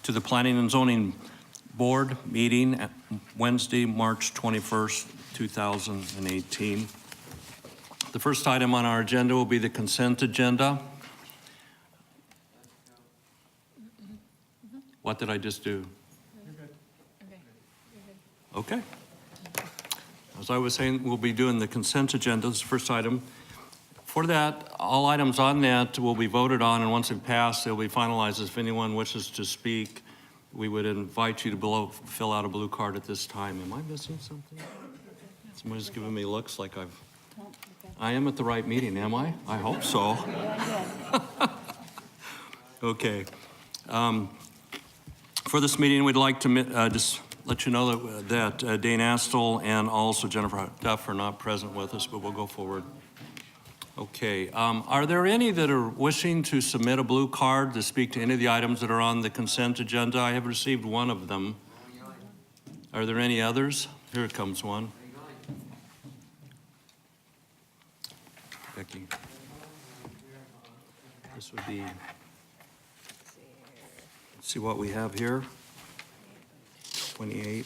To the Planning and Zoning Board meeting at Wednesday, March 21st, 2018. The first item on our agenda will be the consent agenda. What did I just do? Okay. As I was saying, we'll be doing the consent agenda. This is the first item. For that, all items on that will be voted on, and once it passes, they'll be finalized. If anyone wishes to speak, we would invite you to fill out a blue card at this time. Am I missing something? Somebody's giving me looks like I am at the right meeting, am I? I hope so. Okay. For this meeting, we'd like to just let you know that Dane Astle and also Jennifer Duff are not present with us, but we'll go forward. Okay. Are there any that are wishing to submit a blue card to speak to any of the items that are on the consent agenda? I have received one of them. Are there any others? Here comes one. Becky. This would be, let's see what we have here. 28.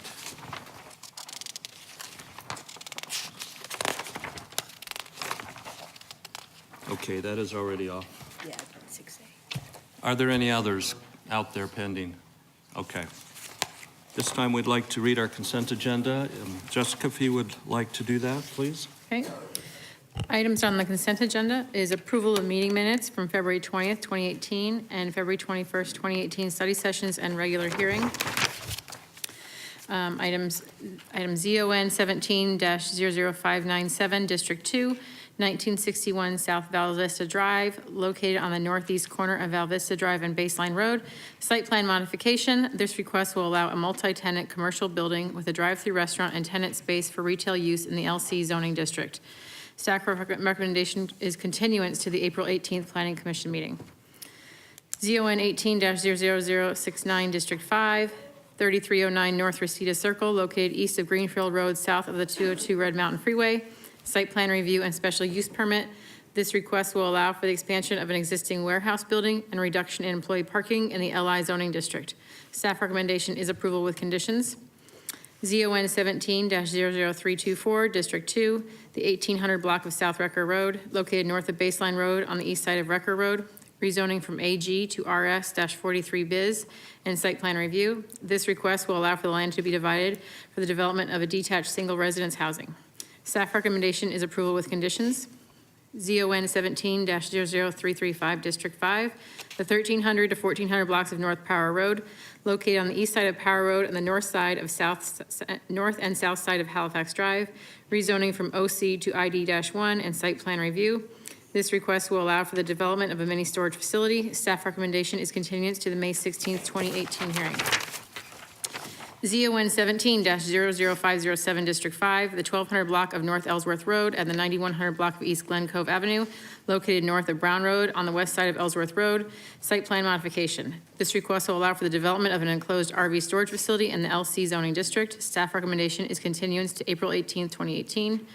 Okay, that is already off. Yeah, 6A. Are there any others out there pending? Okay. This time we'd like to read our consent agenda. Jessica, if you would like to do that, please. Okay. Items on the consent agenda is approval of meeting minutes from February 20th, 2018 and February 21st, 2018 study sessions and regular hearing. Item ZON 17-00597, District 2, 1961 South Val Vista Drive, located on the northeast corner of Val Vista Drive and Baseline Road. Site plan modification. This request will allow a multi-tenant commercial building with a drive-through restaurant and tenant space for retail use in the LC zoning district. Staff recommendation is continuance to the April 18th Planning Commission meeting. ZON 18-00069, District 5, 3309 North Reseda Circle, located east of Greenfield Road, south of the 202 Red Mountain Freeway. Site plan review and special use permit. This request will allow for the expansion of an existing warehouse building and reduction in employee parking in the LI zoning district. Staff recommendation is approval with conditions. ZON 17-00324, District 2, the 1800 block of South Wrecker Road, located north of Baseline Road on the east side of Wrecker Road, rezoning from AG to RS-43 biz and site plan review. This request will allow for the land to be divided for the development of a detached single residence housing. Staff recommendation is approval with conditions. ZON 17-00335, District 5, the 1300 to 1400 blocks of North Power Road, located on the east side of Power Road and the north side of north and south side of Halifax Drive, rezoning from OC to ID-1 and site plan review. This request will allow for the development of a mini storage facility. Staff recommendation is continuance to the May 16th, 2018 hearing. ZON 17-00507, District 5, the 1200 block of North Ellsworth Road and the 9100 block of East Glen Cove Avenue, located north of Brown Road on the west side of Ellsworth Road, site plan modification. This request will allow for the development of an enclosed RV storage facility in the LC zoning district. Staff recommendation is continuance to April 18th, 2018.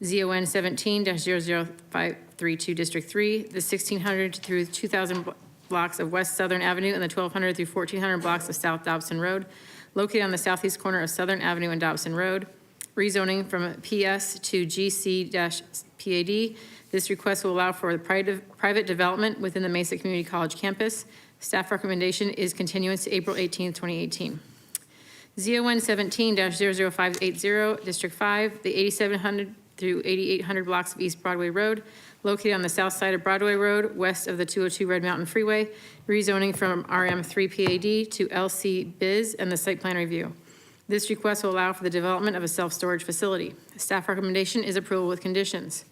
ZON 17-00532, District 3, the 1600 through 2000 blocks of West Southern Avenue and the 1200 through 1400 blocks of South Dobson Road, located on the southeast corner of Southern Avenue and Dobson Road, rezoning from PS to GC-PAD. This request will allow for the private development within the Mesa Community College campus. Staff recommendation is continuance to April 18th, 2018. ZON 17-00580, District 5, the 8700 through 8800 blocks of East Broadway Road, located on the south side of Broadway Road, west of the 202 Red Mountain Freeway, rezoning from RM3PAD to LC Biz and the site plan review. This request will allow for the development of a self-storage facility. Staff recommendation is approval with conditions.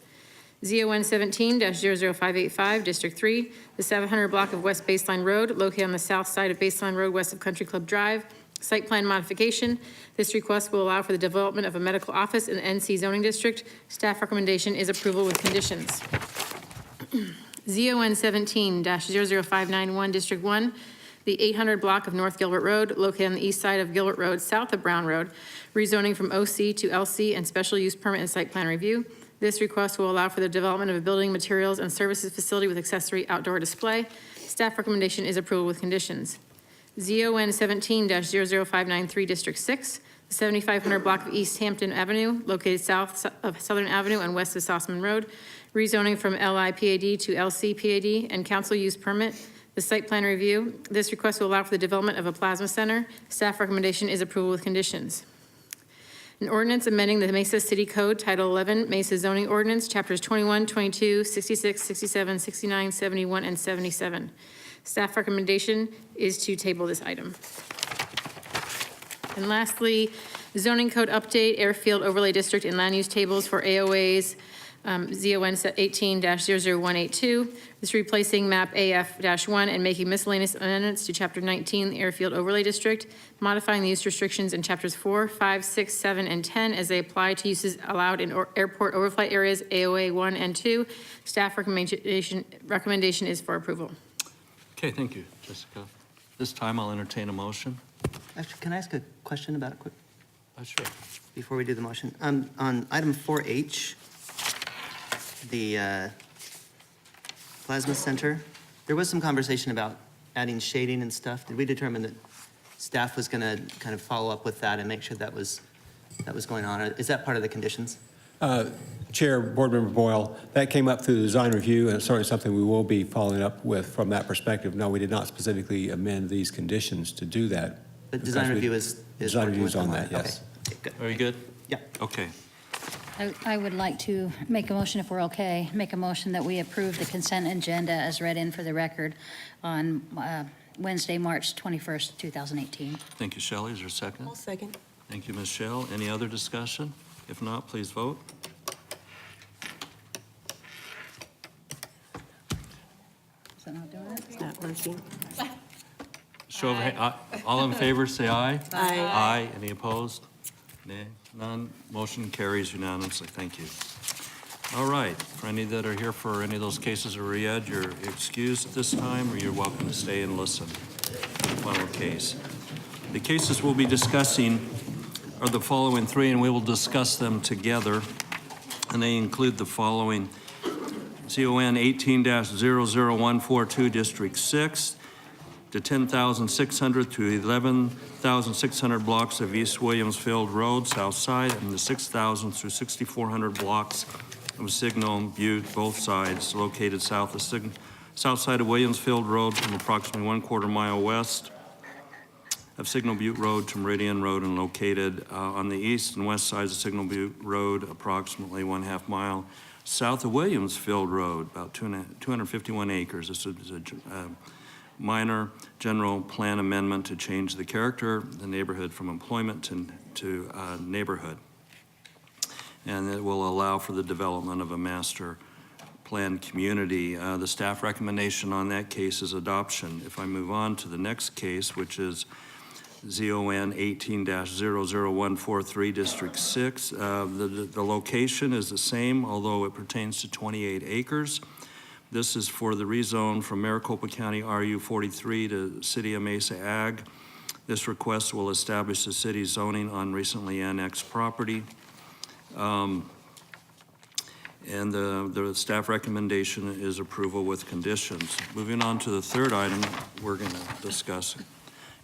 ZON 17-00585, District 3, the 700 block of West Baseline Road, located on the south side of Baseline Road, west of Country Club Drive, site plan modification. This request will allow for the development of a medical office in the NC zoning district. Staff recommendation is approval with conditions. ZON 17-00591, District 1, the 800 block of North Gilbert Road, located on the east side of Gilbert Road, south of Brown Road, rezoning from OC to LC and special use permit and site plan review. This request will allow for the development of a building materials and services facility with accessory outdoor display. Staff recommendation is approval with conditions. ZON 17-00593, District 6, the 7500 block of East Hampton Avenue, located south of Southern Avenue and west of Sossaman Road, rezoning from LIPAD to LCPAD, and council use permit. The site plan review. This request will allow for the development of a plasma center. Staff recommendation is approval with conditions. An ordinance amending the Mesa City Code, Title 11, Mesa Zoning Ordinance, Chapters 21, 22, 66, 67, 69, 71, and 77. Staff recommendation is to table this item. And lastly, zoning code update, airfield overlay district and land use tables for AOAs, ZON 18-00182. This replacing map AF-1 and making miscellaneous amendments to Chapter 19, the Airfield Overlay District, modifying the use restrictions in Chapters 4, 5, 6, 7, and 10 as they apply to uses allowed in airport overflight areas, AOA 1 and 2. Staff recommendation is for approval. Okay, thank you, Jessica. This time I'll entertain a motion. Actually, can I ask a question about it quick Sure. before we do the motion? On item 4H, the plasma center, there was some conversation about adding shading and stuff. Did we determine that staff was going to kind of follow up with that and make sure that was going on? Is that part of the conditions? Chair, Board Member Boyle, that came up through the design review, and it's certainly something we will be following up with from that perspective. No, we did not specifically amend these conditions to do that. The design review is Design working review with is on them that, it. yes. Okay, good. Very good? Yeah. Okay. I would like to make a motion, if we're okay, make a motion that we approve the consent agenda as read in for the record on Wednesday, March 21st, 2018. Thank you, Shelley. Is there a second? I'll second. Thank you, Ms. Shell. Any other discussion? If not, please vote. Is that not doing it? It's not working. Show of all in favor, say aye. Aye. Aye. Any opposed? Nay. None. Motion carries unanimously. Thank you. All right. For any that are here for any of those cases are read, you're excused at this time, or you're welcome to stay and listen to the final case. The cases we'll be discussing are the following three, and we will discuss them together. And they include the following: ZON 18-00142, District 6, to 10,600 to 11,600 blocks of East Williamsfield Road, South Side, and the 6,000 through 6,400 blocks of Signal Butte, both sides, located south side of Williamsfield Road from approximately 1/4 mile west of Signal Butte Road to Meridian Road, and located on the east and west sides of Signal Butte Road, approximately 1/2 mile south of Williamsfield Road, about 251 acres. This is a minor general plan amendment to change the character of the neighborhood from employment to neighborhood. And it will allow for the development of a master plan community. The staff recommendation on that case is adoption. If I move on to the next case, which is ZON 18-00143, District 6, the location is the same, although it pertains to 28 acres. This is for the rezone from Maricopa County RU 43 to City of Mesa Ag. This request will establish the city's zoning on recently annexed property. And the staff recommendation is approval with conditions. Moving on to the third item we're going to discuss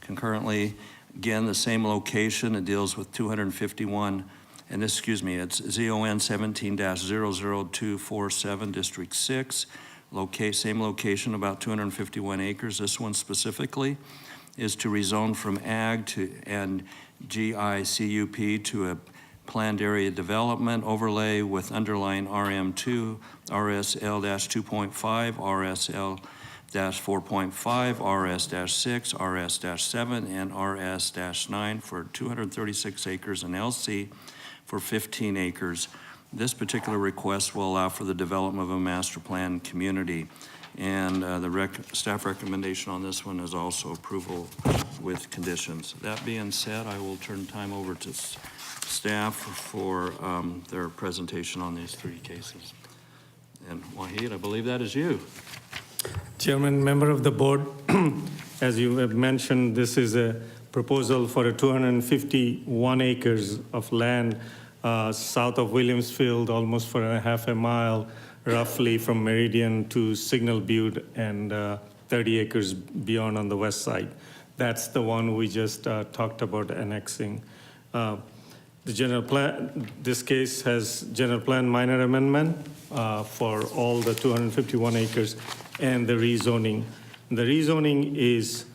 concurrently. Again, the same location. It deals with 251, and this, excuse me, it's ZON 17-00247, District 6. Same location, about 251 acres. This one specifically is to rezone from ag and GICUP to a planned area development overlay with underlying RM2, RSL-2.5, RSL-4.5, RS-6, RS-7, and RS-9 for 236 acres, and LC for 15 acres. This particular request will allow for the development of a master plan community. And the staff recommendation on this one is also approval with conditions. That being said, I will turn time over to staff for their presentation on these three cases. And Wahid, I believe that is you. Chairman, member of the board, as you have mentioned, this is a proposal for a 251 acres of land south of Williamsfield, almost for a half a mile, roughly from Meridian to Signal Butte, and 30 acres beyond on the west side. That's the one we just talked about annexing. The general plan, this case has general plan minor amendment for all the 251 acres and the rezoning. The rezoning is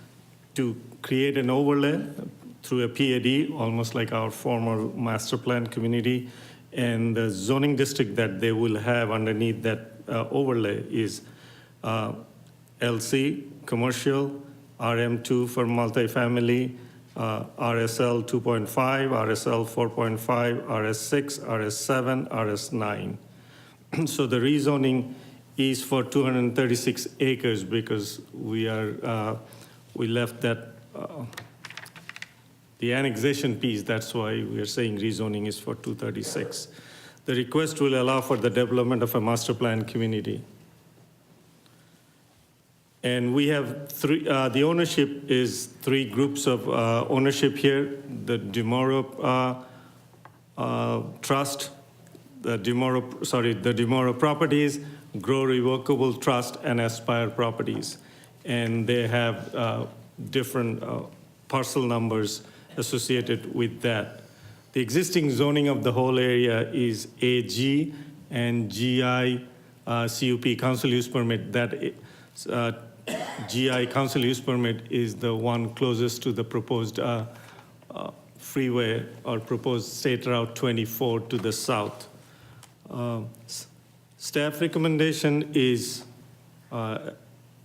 to create an overlay through a PAD, almost like our former master plan community. And the zoning district that they will have underneath that overlay is LC, commercial, RM2 for multifamily, RSL 2.5, RSL 4.5, RS6, RS7, RS9. So the rezoning is for 236 acres because we left that, the annexation piece, that's why we are saying rezoning is for 236. The request will allow for the development of a master plan community. And we have three, the ownership is three groups of ownership here. The DeMoro Trust, the DeMoro Properties, Grow Revocable Trust, and Aspire Properties. And they have different parcel numbers associated with that. The existing zoning of the whole area is AG and GI CUP, council use permit. That GI council use permit is the one closest to the proposed freeway or proposed State Route 24 to the south. Staff recommendation is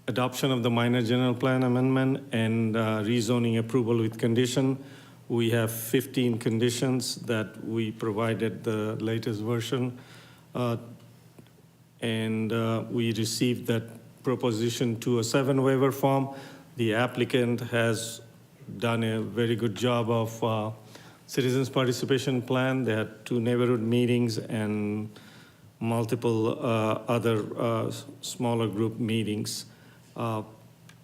adoption of the minor general plan amendment and rezoning approval with condition. We have 15 conditions that we provided the latest version. And we received that proposition 207 waiver form. The applicant has done a very good job of citizens participation plan. They had 2 neighborhood meetings and multiple other smaller group meetings.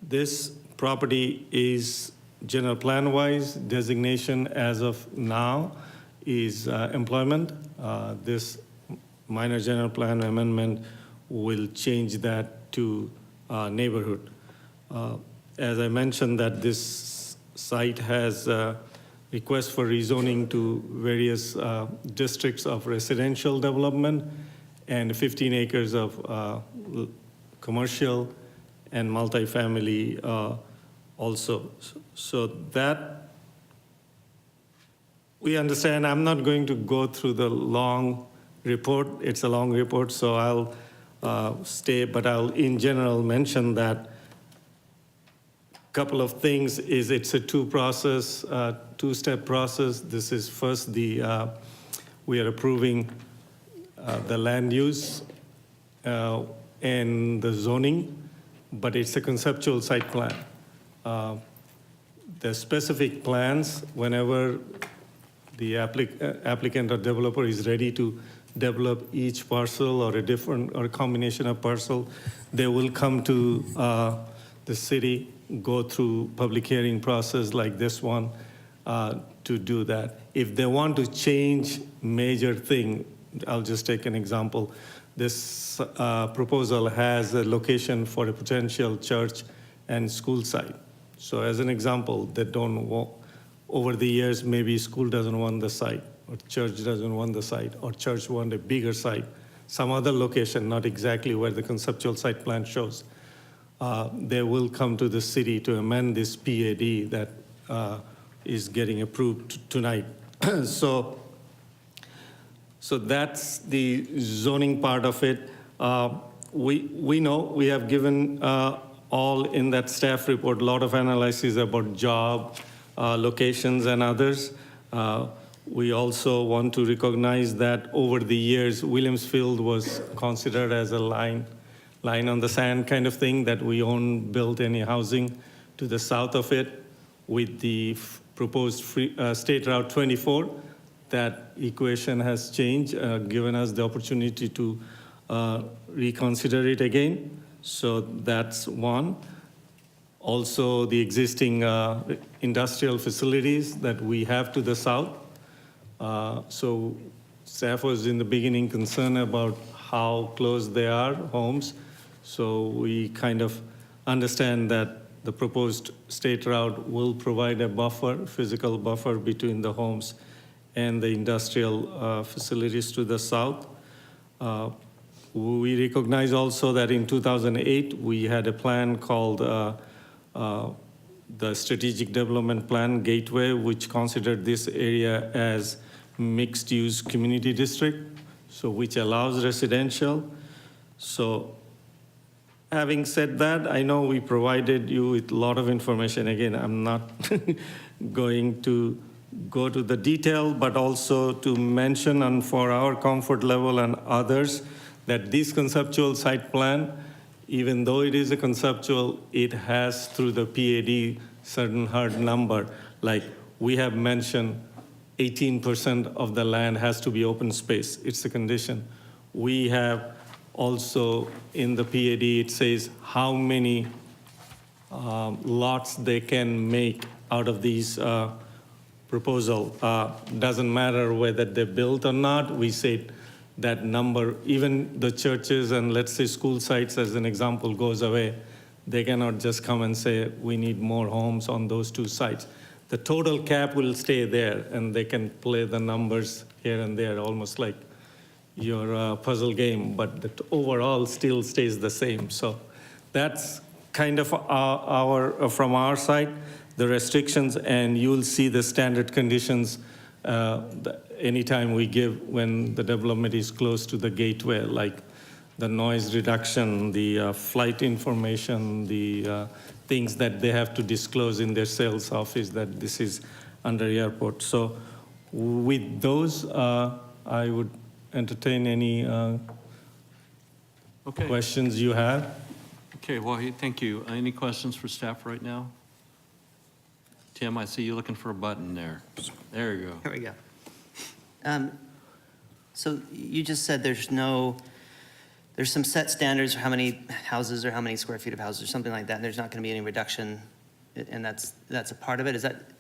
This property is general plan wise designation as of now is employment. This minor general plan amendment will change that to neighborhood. As I mentioned that this site has requests for rezoning to various districts of residential development and 15 acres of commercial and multifamily also. So that we understand. I'm not going to go through the long report. It's a long report, so I'll stay, but I'll in general mention that couple of things is it's a two-step process. This is first we are approving the land use and the zoning, but it's a conceptual site plan. The specific plans, whenever the applicant or developer is ready to develop each parcel or a different or a combination of parcel, they will come to the city, go through public hearing process like this one to do that. If they want to change major thing, I'll just take an example. This proposal has a location for a potential church and school site. So as an example, they don't want, over the years, maybe school doesn't want the site, or church doesn't want the site, or church want a bigger site, some other location, not exactly where the conceptual site plan shows. They will come to the city to amend this PAD that is getting approved tonight. So that's the zoning part of it. We know we have given all in that staff report a lot of analysis about job, locations, and others. We also want to recognize that over the years, Williamsfield was considered as a line on the sand kind of thing, that we won't build any housing to the south of it. With the proposed State Route 24, that equation has changed, given us the opportunity to reconsider it again. So that's one. Also, the existing industrial facilities that we have to the south. So Staff was in the beginning concerned about how close they are, homes. So we kind of understand that the proposed state route will provide a buffer, physical buffer between the homes and the industrial facilities to the south. We recognize also that in 2008, we had a plan called the Strategic Development Plan Gateway, which considered this area as mixed-use community district, so which allows residential. So having said that, I know we provided you with a lot of information. Again, I'm not going to go to the detail, but also to mention, and for our comfort level and others, that this conceptual site plan, even though it is a conceptual, it has through the PAD certain hard number. Like we have mentioned 18% of the land has to be open space. It's a condition. We have also in the PAD, it says how many lots they can make out of these proposal. Doesn't matter whether they're built or not. We said that number, even the churches and let's say school sites as an example goes away, they cannot just come and say, we need more homes on those two sites. The total cap will stay there and they can play the numbers here and there, almost like your puzzle game, but the overall still stays the same. So that's kind of from our side, the restrictions, and you'll see the standard conditions anytime we give when the development is close to the gateway, like the noise reduction, the flight information, the things that they have to disclose in their sales office that this is under airport. So with those, I would entertain any Okay. questions you have. Okay, well, thank you. Any questions for staff right now? Tim, I see you looking for a button there. There you go. Here we go. So you just said there's some set standards for how many houses or how many square feet of houses or something like that, and there's not going to be any reduction, and that's a part of it?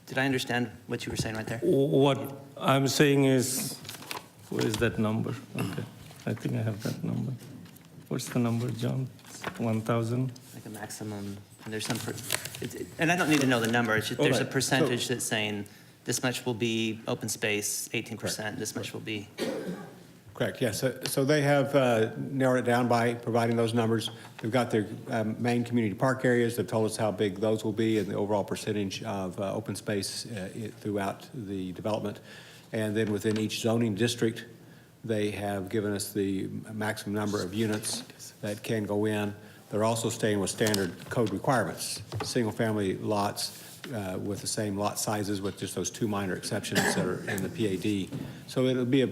Did I understand what you were saying right there? What I'm saying is, where is that number? Okay, I think I have that number. What's the number, John? 1,000? Like a maximum, and there's some, and I don't need to know the number, it's just, there's a Right. percentage that's saying this much will be open space, 18%, Correct. this much will be, Correct, yes. So they have narrowed it down by providing those numbers. They've got their main community park areas. They've told us how big those will be and the overall percentage of open space throughout the development. And then within each zoning district, they have given us the maximum number of units that can go in. They're also staying with standard code requirements, single-family lots with the same lot sizes with just those two minor exceptions that are in the PAD. So it'll be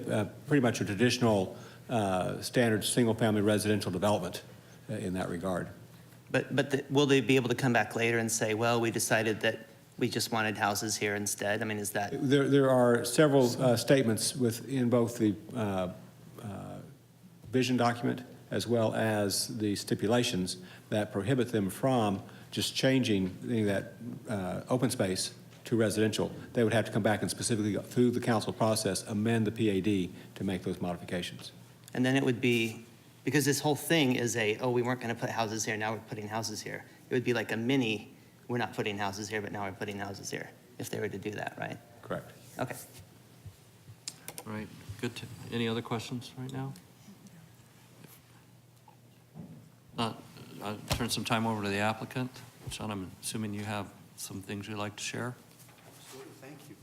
pretty much a traditional standard single-family residential development in that regard. but will they be able to come back later and say, well, we decided that we just wanted houses here instead? I mean, is that, There are several statements in both the vision document as well as the stipulations that prohibit them from just changing that open space to residential. They would have to come back and specifically go through the council process, amend the PAD to make those modifications. and then it would be, because this whole thing is we weren't going to put houses here, now we're putting houses here. It would be like a mini, we're not putting houses here, but now we're putting houses here, if they were to do that, right? Correct. Okay. All right, good. Any other questions right now? I'll turn some time over to the applicant. John, I'm assuming you have some things you'd like to share? Absolutely, thank you.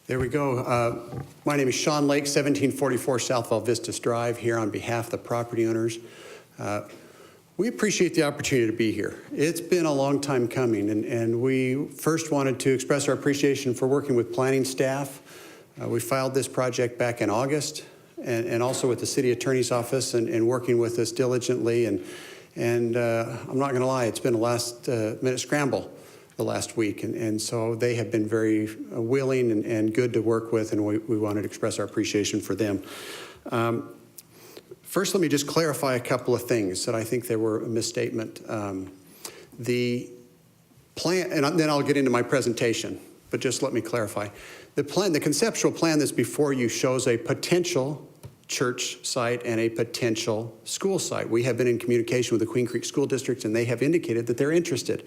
There we go. My name is Sean Lake, 1744 South Val Vistas Drive, here on behalf of the property owners. We appreciate the opportunity to be here. It's been a long time coming, and we first wanted to express our appreciation for working with planning staff. We filed this project back in August, and also with the city attorney's office and working with us diligently. And I'm not going to lie, it's been a last minute scramble the last week. And so they have been very willing and good to work with, and we wanted to express our appreciation for them. First, let me just clarify a couple of things that I think there were a misstatement. The plan, and then I'll get into my presentation, but just let me clarify. The plan, the conceptual plan that's before you shows a potential church site and a potential school site. We have been in communication with the Queen Creek School District, and they have indicated that they're interested.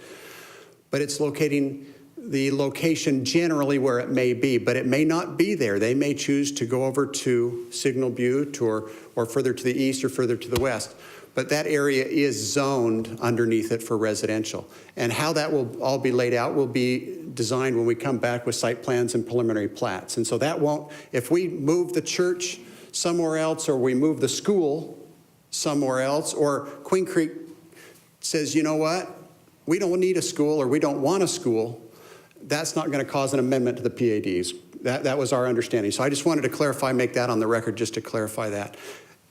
But it's locating the location generally where it may be, but it may not be there. They may choose to go over to Signal Butte or further to the east or further to the west. But that area is zoned underneath it for residential. And how that will all be laid out will be designed when we come back with site plans and preliminary plats. And so that won't, if we move the church somewhere else, or we move the school somewhere else, or Queen Creek says, you know what, we don't need a school or we don't want a school, that's not going to cause an amendment to the PADs. That was our understanding. So I just wanted to clarify, make that on the record, just to clarify that.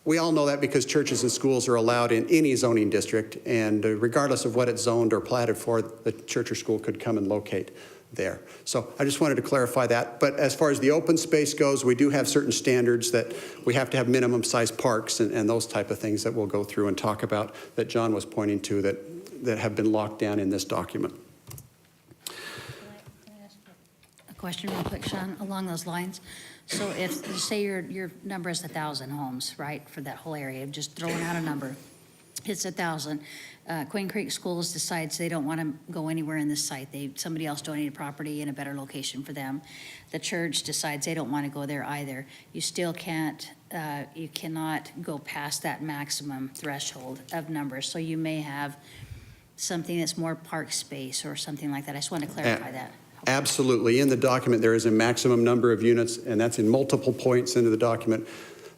We all know that because churches and schools are allowed in any zoning district, and regardless of what it's zoned or platted for, the church or school could come and locate there. So I just wanted to clarify that. But as far as the open space goes, we do have certain standards that we have to have minimum size parks and those type of things that we'll go through and talk about that John was pointing to that have been locked down in this document. Can I ask a question real quick, Sean, along those lines? So if, say your number is 1,000 homes, right, for that whole area, just throwing out a number, it's 1,000. Queen Creek Schools decides they don't want to go anywhere in this site. Somebody else donated property in a better location for them. The church decides they don't want to go there either. You still can't, you cannot go past that maximum threshold of numbers. So you may have something that's more park space or something like that. I just want to clarify that. Absolutely. In the document, there is a maximum number of units, and that's in multiple points into the document.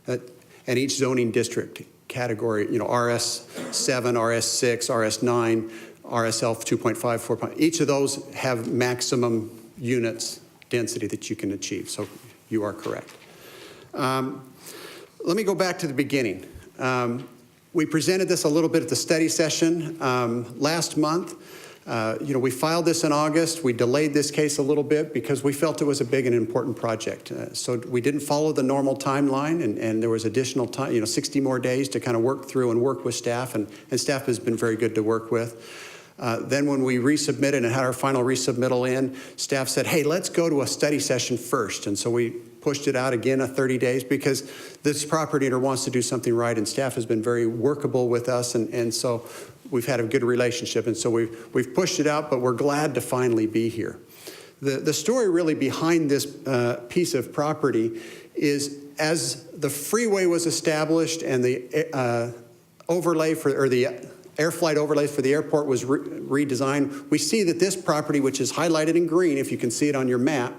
And each zoning district category, you know, RS7, RS6, RS9, RSL 2.5, 4. Each of those have maximum units density that you can achieve. So you are correct. Let me go back to the beginning. We presented this a little bit at the study session last month. We filed this in August. We delayed this case a little bit because we felt it was a big and important project. So we didn't follow the normal timeline, and there was additional time, 60 more days to kind of work through and work with staff, and staff has been very good to work with. Then when we resubmitted and had our final resubmittal in, staff said, hey, let's go to a study session first. And so we pushed it out again 30 days because this property owner wants to do something right, and staff has been very workable with us, and so we've had a good relationship, and so we've pushed it out, but we're glad to finally be here. The story really behind this piece of property is as the freeway was established and the overlay for, or the air flight overlay for the airport was redesigned, we see that this property, which is highlighted in green, if you can see it on your map,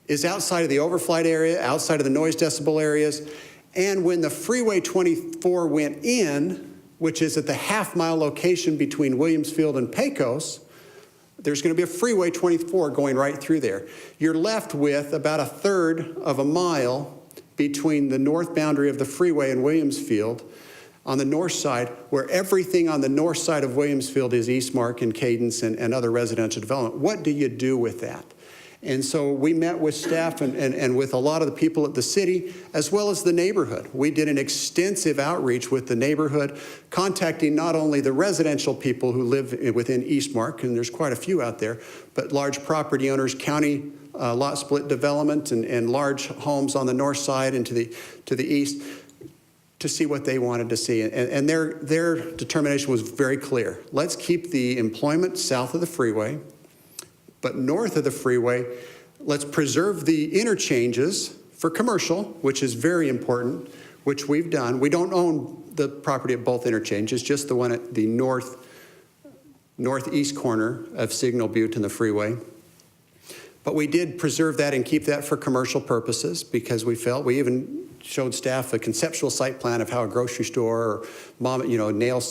is outside of the overflight area, outside of the noise decibel areas. And when the Freeway 24 went in, which is at the half-mile location between Williamsfield and Pecos, there's going to be a Freeway 24 going right through there. You're left with about 1/3 of a mile between the north boundary of the freeway and Williamsfield on the north side, where everything on the north side of Williamsfield is Eastmark and Cadence and other residential development. What do you do with that? And so we met with staff and with a lot of the people at the city, as well as the neighborhood. We did an extensive outreach with the neighborhood, contacting not only the residential people who live within Eastmark, and there's quite a few out there, but large property owners, county lot split development, and large homes on the north side and to the east, to see what they wanted to see. And their determination was very clear. Let's keep the employment south of the freeway, but north of the freeway, let's preserve the interchanges for commercial, which is very important, which we've done. We don't own the property at both interchanges, just the one at the northeast corner of Signal Butte and the freeway. But we did preserve that and keep that for commercial purposes because we felt, we even showed staff a conceptual site plan of how a grocery store or nail,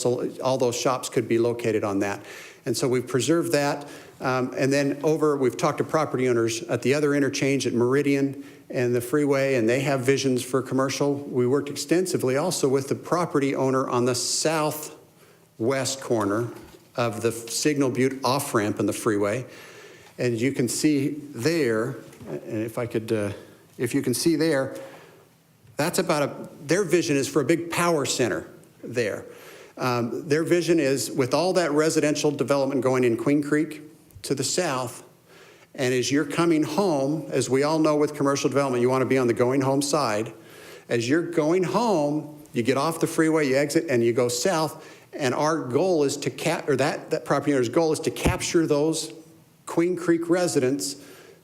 all those shops could be located on that. And so we've preserved that. And then we've talked to property owners at the other interchange at Meridian and the freeway, and they have visions for commercial. We worked extensively also with the property owner on the southwest corner of the Signal Butte off-ramp in the freeway. And you can see there, and if you can see there, that's their vision is for a big power center there. Their vision is with all that residential development going in Queen Creek to the south, and as you're coming home, as we all know with commercial development, you want to be on the going home side. As you're going home, you get off the freeway, you exit, and you go south, and our goal is to that property owner's goal is to capture those Queen Creek residents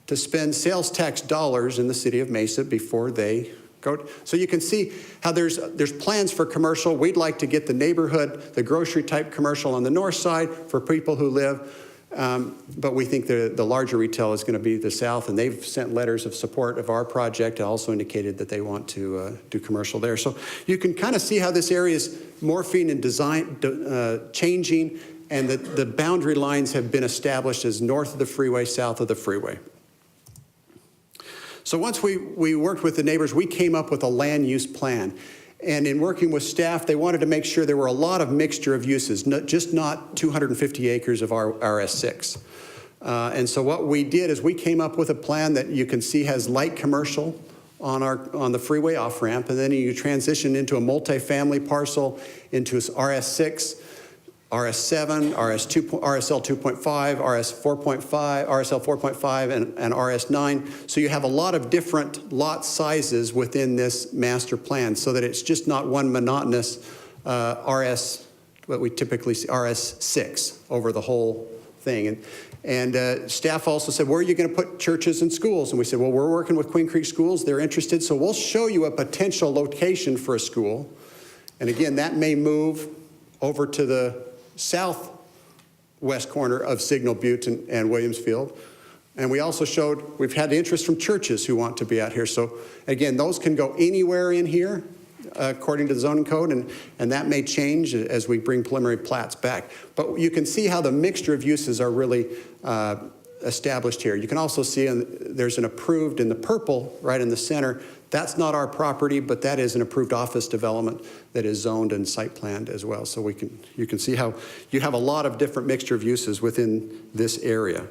to spend sales tax dollars in the city of Mesa before they go. So you can see how there's plans for commercial. We'd like to get the neighborhood, the grocery type commercial on the north side for people who live, but we think the larger retail is going to be the south, and they've sent letters of support of our project, also indicated that they want to do commercial there. So you can kind of see how this area is morphing and changing, and that the boundary lines have been established as north of the freeway, south of the freeway. So once we worked with the neighbors, we came up with a land use plan. And in working with staff, they wanted to make sure there were a lot of mixture of uses, not 250 acres of RS6. And so what we did is we came up with a plan that you can see has light commercial on the freeway off-ramp, and then you transition into a multifamily parcel into RS6, RS7, RSL 2.5, RS 4.5, RSL 4.5, and RS9. So you have a lot of different lot sizes within this master plan, so that it's just not one monotonous RS, what we typically see, RS6 over the whole thing. And staff also said, where are you going to put churches and schools? And we said, well, we're working with Queen Creek Schools. They're interested, so we'll show you a potential location for a school. And again, that may move over to the southwest corner of Signal Butte and Williams Field. And we also showed, we've had interest from churches who want to be out here. So again, those can go anywhere in here according to the zoning code, and that may change as we bring preliminary plats back. But you can see how the mixture of uses are really established here. You can also see there's an approved in the purple right in the center. That's not our property, but that is an approved office development that is zoned and site planned as well. So you can see how you have a lot of different mixture of uses within this area.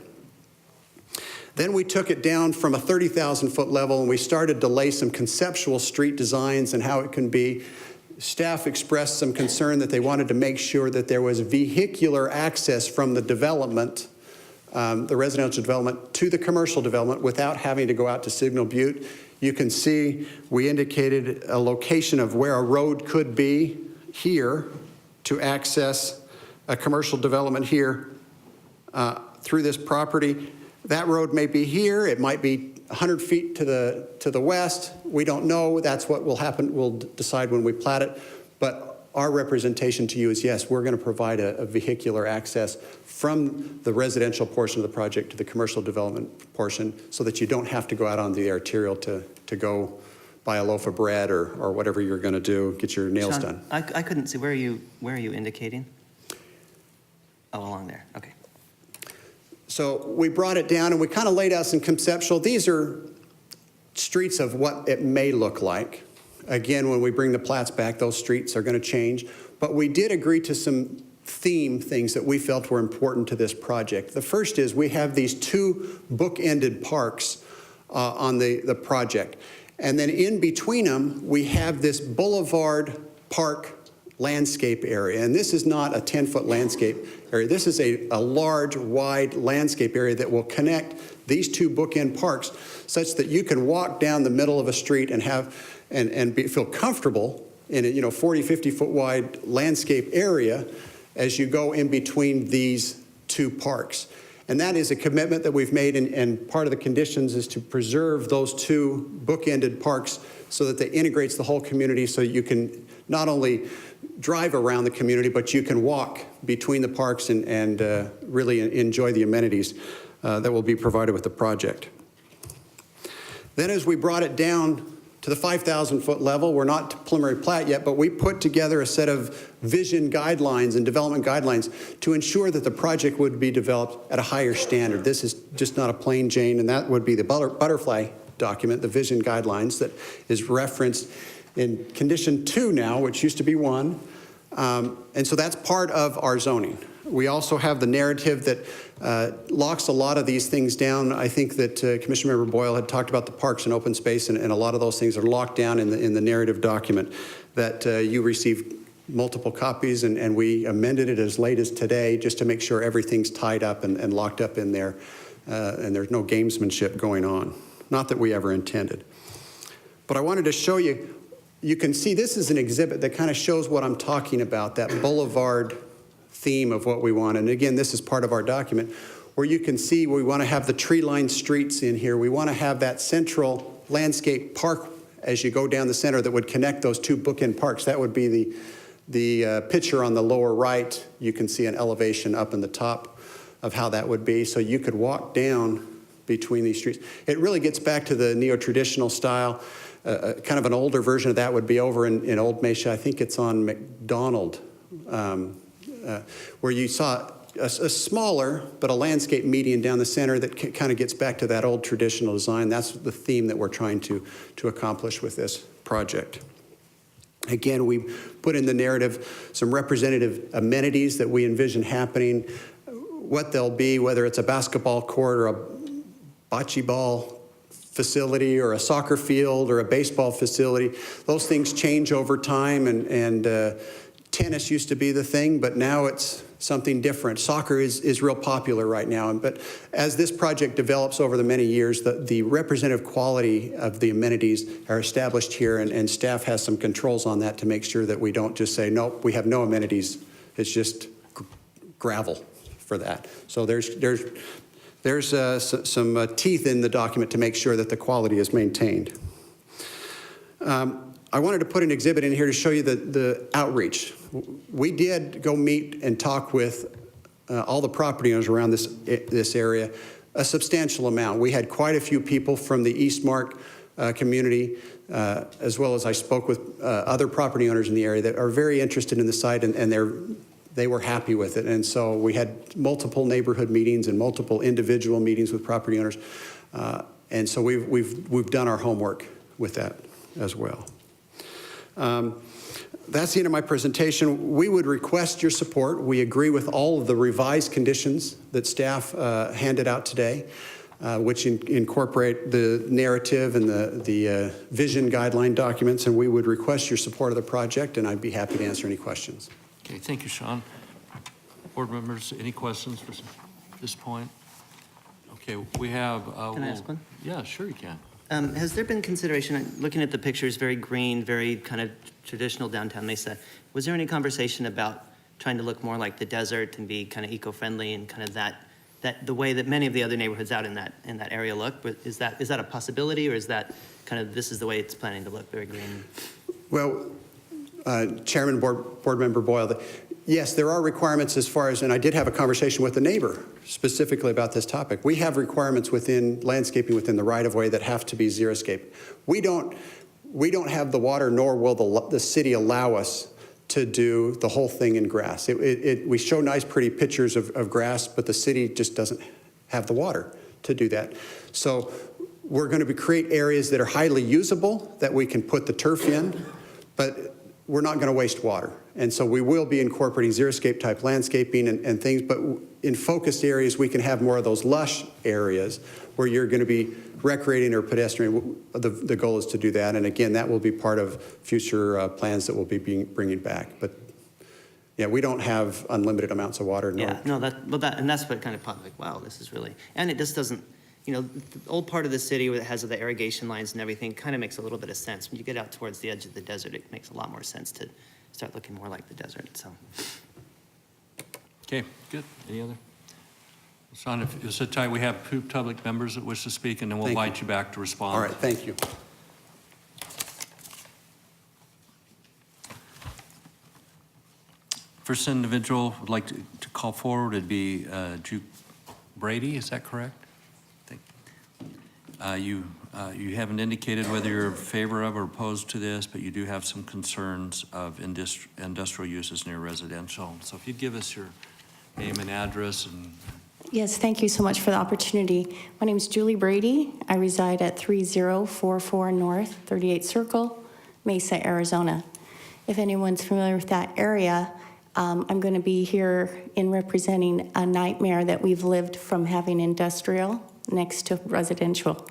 Then we took it down from a 30,000 foot level, and we started to lay some conceptual street designs and how it can be. Staff expressed some concern that they wanted to make sure that there was vehicular access from the development, the residential development, to the commercial development without having to go out to Signal Butte. You can see we indicated a location of where a road could be here to access a commercial development here through this property. That road may be here. It might be 100 feet to the west. We don't know. That's what will happen. We'll decide when we plat it. But our representation to you is, yes, we're going to provide a vehicular access from the residential portion of the project to the commercial development portion, so that you don't have to go out on the arterial to go buy a loaf of bread or whatever you're going to do, get your nails Sean, done. I couldn't see, where are you indicating? Oh, along there, okay. So we brought it down and we kind of laid out some conceptual. These are streets of what it may look like. Again, when we bring the plats back, those streets are going to change. But we did agree to some theme things that we felt were important to this project. The first is we have these two book-ended parks on the project. And then in between them, we have this boulevard park landscape area. And this is not a 10-foot landscape area. This is a large, wide landscape area that will connect these two bookend parks such that you can walk down the middle of a street and feel comfortable in a 40, 50-foot wide landscape area as you go in between these two parks. And that is a commitment that we've made, and part of the conditions is to preserve those two bookended parks so that they integrates the whole community, so you can not only drive around the community, but you can walk between the parks and really enjoy the amenities that will be provided with the project. Then as we brought it down to the 5,000 foot level, we're not to preliminary plat yet, but we put together a set of vision guidelines and development guidelines to ensure that the project would be developed at a higher standard. This is just not a plain Jane, and that would be the butterfly document, the vision guidelines that is referenced in condition 2 now, which used to be 1. And so that's part of our zoning. We also have the narrative that locks a lot of these things down. I think that Commissioner Member Boyle had talked about the parks and open space, and a lot of those things are locked down in the narrative document that you received multiple copies, and we amended it as late as today just to make sure everything's tied up and locked up in there, and there's no gamesmanship going on. Not that we ever intended. But I wanted to show you, you can see this is an exhibit that kind of shows what I'm talking about, that boulevard theme of what we want. And again, this is part of our document where you can see we want to have the tree-lined streets in here. We want to have that central landscape park as you go down the center that would connect those two bookend parks. That would be the picture on the lower right. You can see an elevation up in the top of how that would be. So you could walk down between these streets. It really gets back to the neo-traditional style. Kind of an older version of that would be over in Old Mesa. I think it's on McDonald, where you saw a smaller, but a landscape median down the center that kind of gets back to that old traditional design. That's the theme that we're trying to accomplish with this project. Again, we put in the narrative some representative amenities that we envision happening, what they'll be, whether it's a basketball court or a bocce ball facility or a soccer field or a baseball facility. Those things change over time, and tennis used to be the thing, but now it's something different. Soccer is real popular right now. But as this project develops over the many years, the representative quality of the amenities are established here, and staff has some controls on that to make sure that we don't just say, nope, we have no amenities. It's just gravel for that. So there's some teeth in the document to make sure that the quality is maintained. I wanted to put an exhibit in here to show you the outreach. We did go meet and talk with all the property owners around this area, a substantial amount. We had quite a few people from the Eastmark community, as well as I spoke with other property owners in the area that are very interested in the site, and they were happy with it. And so we had multiple neighborhood meetings and multiple individual meetings with property owners. And so we've done our homework with that as well. That's the end of my presentation. We would request your support. We agree with all of the revised conditions that staff handed out today, which incorporate the narrative and the vision guideline documents, and we would request your support of the project, and I'd be happy to answer any questions. Okay, thank you, Sean. Board members, any questions for this point? Okay, we have. Can I ask one? Yeah, sure you can. Has there been consideration, looking at the pictures, very green, very kind of traditional downtown Mesa, was there any conversation about trying to look more like the desert and be kind of eco-friendly and kind of that the way that many of the other neighborhoods out in that area look? Is that a possibility, or is that kind of this is the way it's planning to look, very green? Well, Chairman, Board Member Boyle, yes, there are requirements as far as, and I did have a conversation with a neighbor specifically about this topic. We have requirements within landscaping within the right-of-way that have to be xeriscape. We don't have the water, nor will the city allow us to do the whole thing in grass. We show nice, pretty pictures of grass, but the city just doesn't have the water to do that. So we're going to create areas that are highly usable, that we can put the turf in, but we're not going to waste water. And so we will be incorporating xeriscape type landscaping and things, but in focused areas, we can have more of those lush areas where you're going to be recreating or pedestrian. The goal is to do that. And again, that will be part of future plans that we'll be bringing back. But yeah, we don't have unlimited amounts of water. Yeah, no, and that's what kind of popped, like, wow, this is really, and it just doesn't, you know, the old part of the city that has the irrigation lines and everything kind of makes a little bit of sense. When you get out towards the edge of the desert, it makes a lot more sense to start looking more like the desert, so. Okay, good. Any other? Sean, if you sit tight, we have two public members that wish to speak, and then we'll Thank you. invite you back to respond. All right, thank you. First individual would like to call forward would be Duke Brady, is that correct? You haven't indicated whether you're in favor of or opposed to this, but you do have some concerns of industrial uses near residential. So if you'd give us your name and address and. Yes, thank you so much for the opportunity. My name is Julie Brady. I reside at 3044 North 38th Circle, Mesa, Arizona. If anyone's familiar with that area, I'm going to be here in representing a nightmare that we've lived from having industrial next to residential.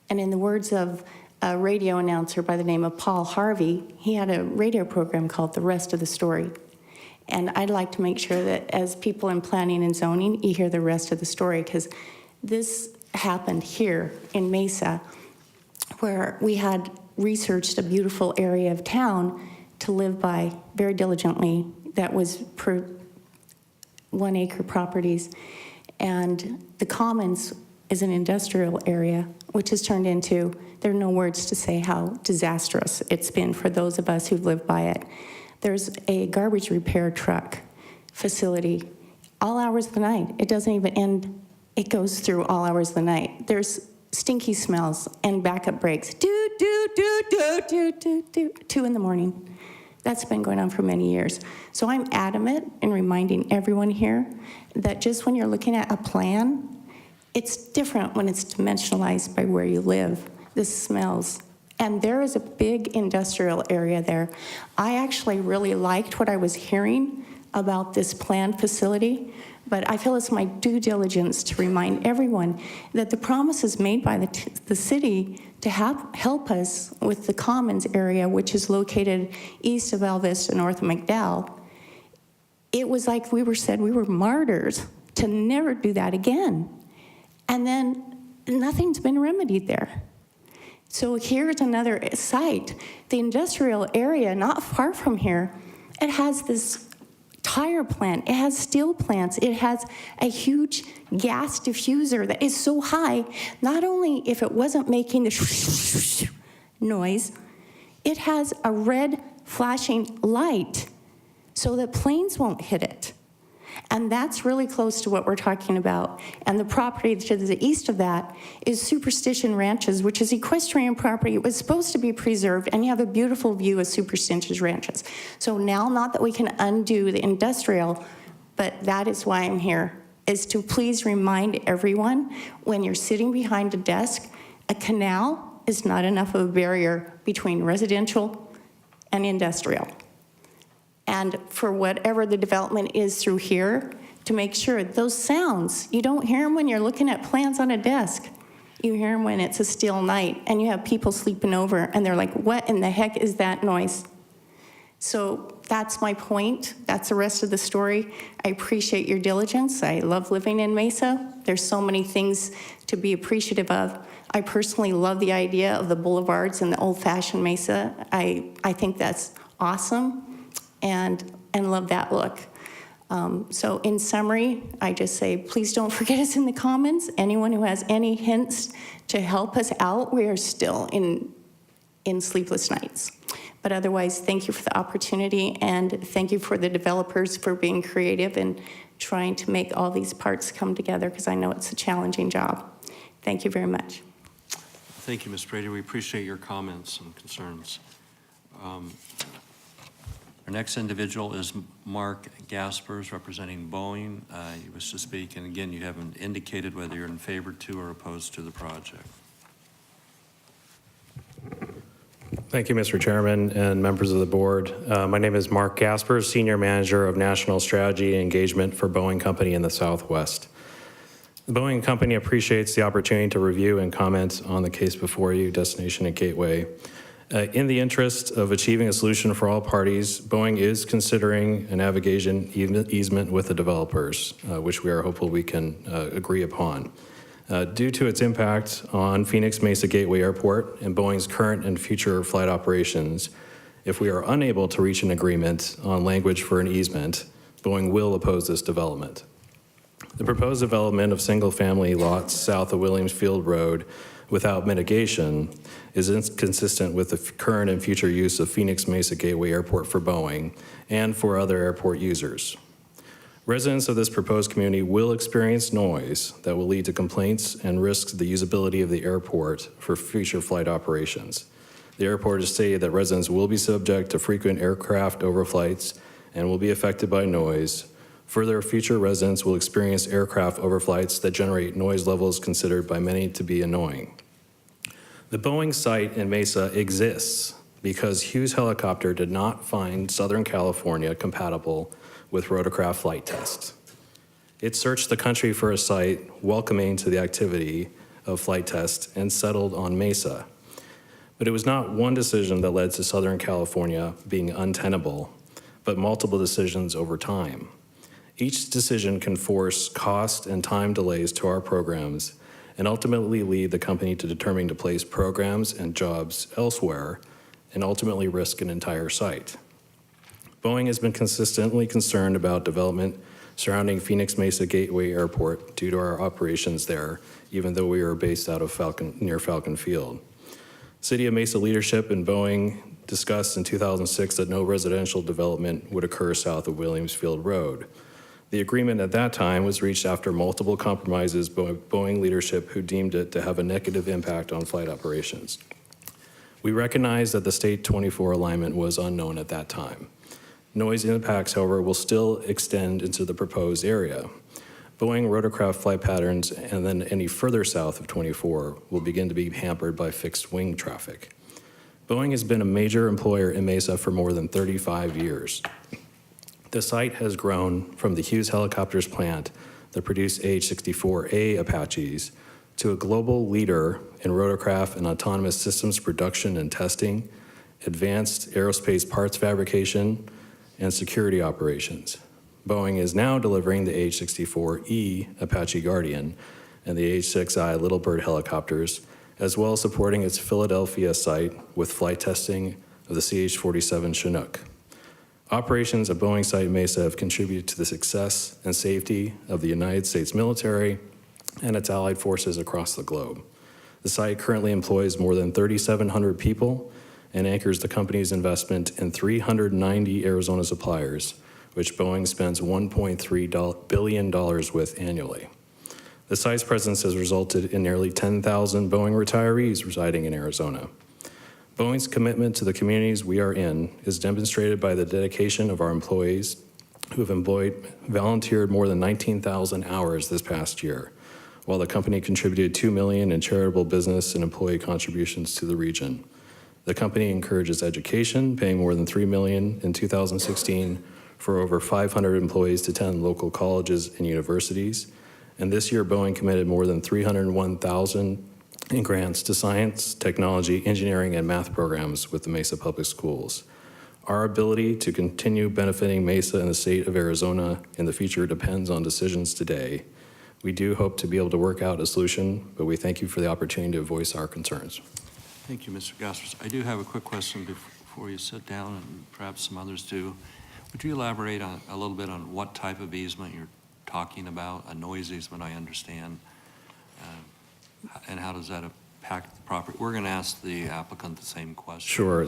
And in the words of a radio announcer by the name of Paul Harvey, he had a radio program called The Rest of the Story. And I'd like to make sure that as people in planning and zoning, you hear the rest of the story, because this happened here in Mesa, where we had researched a beautiful area of town to live by very diligently that was per 1 acre properties. And the Commons is an industrial area, which has turned into, there are no words to say how disastrous it's been for those of us who've lived by it. There's a garbage repair truck facility all hours of the night. It doesn't even end, it goes through all hours of the night. There's stinky smells and backup brakes. Do, do, do, do, do, do, do, 2 in the morning. That's been going on for many years. So I'm adamant in reminding everyone here that just when you're looking at a plan, it's different when it's dimensionalized by where you live. This smells. And there is a big industrial area there. I actually really liked what I was hearing about this planned facility, but I feel it's my due diligence to remind everyone that the promises made by the city to help us with the Commons area, which is located east of Val Vista, north of McDowell, it was like we were martyrs to never do that again. And then nothing's been remedied there. So here's another site. The industrial area, not far from here, it has this tire plant, it has steel plants, it has a huge gas diffuser that is so high, not only if it wasn't making the noise, it has a red flashing light so that planes won't hit it. And that's really close to what we're talking about. And the property to the east of that is Superstition Ranches, which is equestrian property. It was supposed to be preserved, and you have a beautiful view of Superstition Ranches. So now, not that we can undo the industrial, but that is why I'm here, is to please remind everyone, when you're sitting behind a desk, a canal is not enough of a barrier between residential and industrial. And for whatever the development is through here, to make sure those sounds, you don't hear them when you're looking at plans on a desk. You hear them when it's a still night and you have people sleeping over and they're like, what in the heck is that noise? So that's my point. That's the rest of the story. I appreciate your diligence. I love living in Mesa. There's so many things to be appreciative of. I personally love the idea of the boulevards and the old-fashioned Mesa. I think that's awesome. And love that look. So in summary, I just say, please don't forget us in the comments. Anyone who has any hints to help us out, we are still in sleepless nights. But otherwise, thank you for the opportunity, and thank you for the developers for being creative and trying to make all these parts come together, because I know it's a challenging job. Thank you very much. Thank you, Ms. Brady. We appreciate your comments and concerns. Our next individual is Mark Gaspers, representing Boeing. He wishes to speak, and again, you haven't indicated whether you're in favor to or opposed to the project. Thank you, Mr. Chairman and members of the board. My name is Mark Gaspers, Senior Manager of National Strategy and Engagement for Boeing Company in the Southwest. The Boeing Company appreciates the opportunity to review and comment on the case before you, Destination and Gateway. In the interest of achieving a solution for all parties, Boeing is considering a navigation easement with the developers, which we are hopeful we can agree upon. Due to its impact on Phoenix Mesa Gateway Airport and Boeing's current and future flight operations, if we are unable to reach an agreement on language for an easement, Boeing will oppose this development. The proposed development of single-family lots south of Williams Field Road without mitigation is inconsistent with the current and future use of Phoenix Mesa Gateway Airport for Boeing and for other airport users. Residents of this proposed community will experience noise that will lead to complaints and risk the usability of the airport for future flight operations. The airport has stated that residents will be subject to frequent aircraft overflights and will be affected by noise. Further, future residents will experience aircraft overflights that generate noise levels considered by many to be annoying. The Boeing site in Mesa exists, because Hughes Helicopter did not find Southern California compatible with rotorcraft flight tests. It searched the country for a site welcoming to the activity of flight tests and settled on Mesa. But it was not one decision that led to Southern California being untenable, but multiple decisions over time. Each decision can force cost and time delays to our programs and ultimately lead the company to determining to place programs and jobs elsewhere and ultimately risk an entire site. Boeing has been consistently concerned about development surrounding Phoenix Mesa Gateway Airport due to our operations there, even though we are based out of near Falcon Field. City of Mesa leadership and Boeing discussed in 2006 that no residential development would occur south of Williams Field Road. The agreement at that time was reached after multiple compromises by Boeing leadership who deemed it to have a negative impact on flight operations. We recognize that the State 24 alignment was unknown at that time. Noise impacts, however, will still extend into the proposed area. Boeing rotorcraft flight patterns and then any further south of 24 will begin to be hampered by fixed wing traffic. Boeing has been a major employer in Mesa for more than 35 years. The site has grown from the Hughes Helicopters plant that produced AH-64A Apaches to a global leader in rotorcraft and autonomous systems production and testing, advanced aerospace parts fabrication, and security operations. Boeing is now delivering the AH-64E Apache Guardian and the AH-6I Little Bird helicopters, as well as supporting its Philadelphia site with flight testing of the CH-47 Chinook. Operations at Boeing Site Mesa have contributed to the success and safety of the United States military and its allied forces across the globe. The site currently employs more than 3,700 people and anchors the company's investment in 390 Arizona suppliers, which Boeing spends $1.3 billion with annually. The site's presence has resulted in nearly 10,000 Boeing retirees residing in Arizona. Boeing's commitment to the communities we are in is demonstrated by the dedication of our employees who have volunteered more than 19,000 hours this past year, while the company contributed $2 million in charitable business and employee contributions to the region. The company encourages education, paying more than $3 million in 2016 for over 500 employees to attend local colleges and universities. And this year, Boeing committed more than $301,000 in grants to science, technology, engineering, and math programs with the Mesa Public Schools. Our ability to continue benefiting Mesa and the state of Arizona in the future depends on decisions today. We do hope to be able to work out a solution, but we thank you for the opportunity to voice our concerns. Thank you, Mr. Gaspers. I do have a quick question before you sit down, and perhaps some others do. Would you elaborate on a little bit on what type of easement you're talking about? A noise easement, I understand. And how does that impact the property? We're going to ask the applicant the same question. Sure.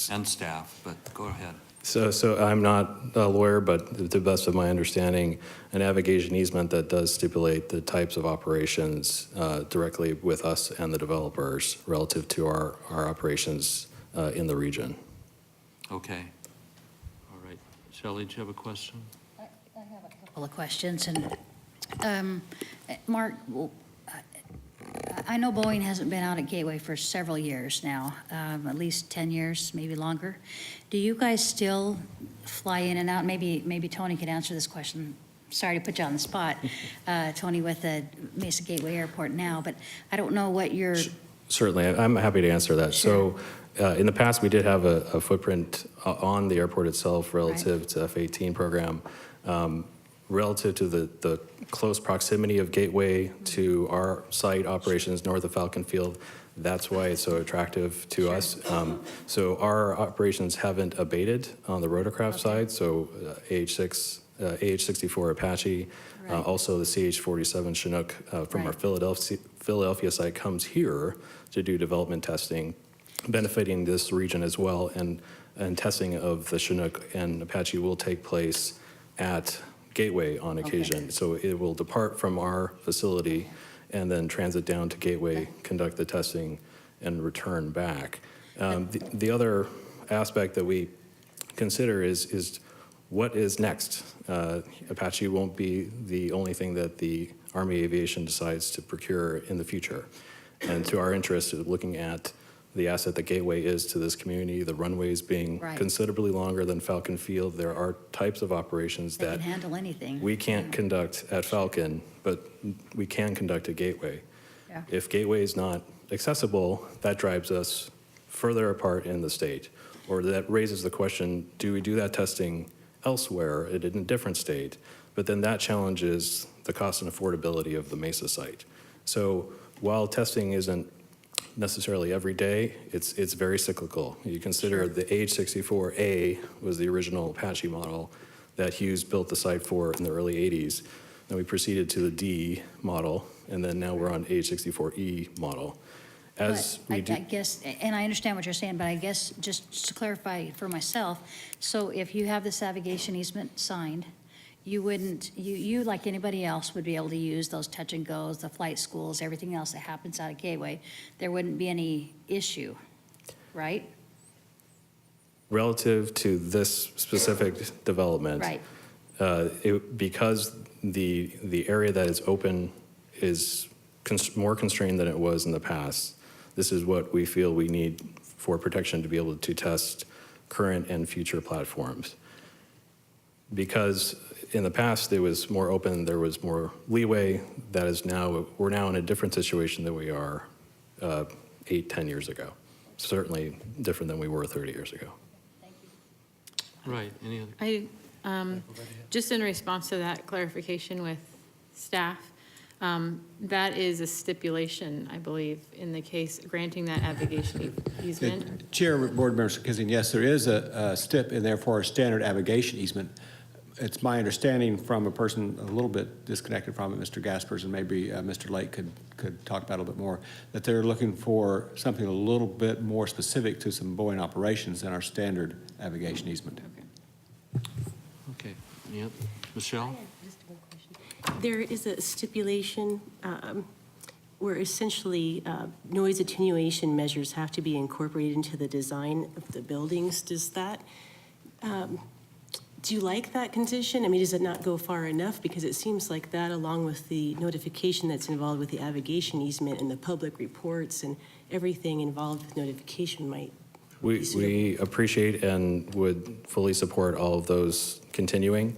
And staff, but go ahead. So I'm not a lawyer, but to the best of my understanding, a navigation easement that does stipulate the types of operations directly with us and the developers relative to our operations in the region. Okay. All right. Shelley, do you have a question? I have a couple of questions. And Mark, I know Boeing hasn't been out at Gateway for several years now, at least 10 years, maybe longer. Do you guys still fly in and out? Maybe Tony could answer this question. Sorry to put you on the spot, Tony, with the Mesa Gateway Airport now, but I don't know what your... Certainly, I'm happy to answer that. Sure. So in the past, we did have a footprint on the airport itself relative to F-18 program. Relative to the close proximity of Gateway to our site operations north of Falcon Field, that's why it's so attractive to us. So our operations haven't abated on the rotorcraft side, so AH-64 Apache, Right. also the CH-47 Chinook from our Philadelphia site comes here to do development testing, benefiting this region as well, and testing of the Chinook and Apache will take place at Gateway on occasion. Okay. So it will depart from our facility and then transit down to Gateway, conduct the testing, and return back. The other aspect that we consider is what is next. Apache won't be the only thing that the Army Aviation decides to procure in the future. And to our interest, looking at the asset that Gateway is to this community, the runways being Right. considerably longer than Falcon Field. There are types of operations They that can handle anything. we can't conduct at Falcon, but we can conduct at Gateway. Yeah. If Gateway is not accessible, that drives us further apart in the state. Or that raises the question, do we do that testing elsewhere in a different state? But then that challenges the cost and affordability of the Mesa site. So while testing isn't necessarily every day, it's very cyclical. You consider the H-64A was the original Apache model that Hughes built the site for in the early 80s. Then we proceeded to the D model, and then now we're on H-64E model. As But we do, I guess, and I understand what you're saying, but I guess just to clarify for myself, so if you have this navigation easement signed, you wouldn't, you like anybody else would be able to use those touch and goes, the flight schools, everything else that happens out of Gateway. There wouldn't be any issue, right? relative to this specific development. Right. Because the area that is open is more constrained than it was in the past, this is what we feel we need for protection to be able to test current and future platforms. Because in the past, it was more open, there was more leeway, that is now, we're now in a different situation than we are 8, 10 years ago. Certainly different than we were 30 years ago. Right, any other? Just in response to that clarification with staff, that is a stipulation, I believe, in the case granting that navigation easement. Chair, Board Member Kissing, yes, there is a stip in there for a standard navigation easement. It's my understanding from a person a little bit disconnected from it, Mr. Gaspers, and maybe Mr. Lake could talk about it a little bit more, that they're looking for something a little bit more specific to some Boeing operations than our standard navigation easement. Okay, yeah, Michelle? There is a stipulation where essentially noise attenuation measures have to be incorporated into the design of the buildings. Does that, do you like that condition? I mean, does it not go far enough? Because it seems like that, along with the notification that's involved with the navigation easement and the public reports and everything involved with notification might be suitable. We appreciate and would fully support all of those continuing.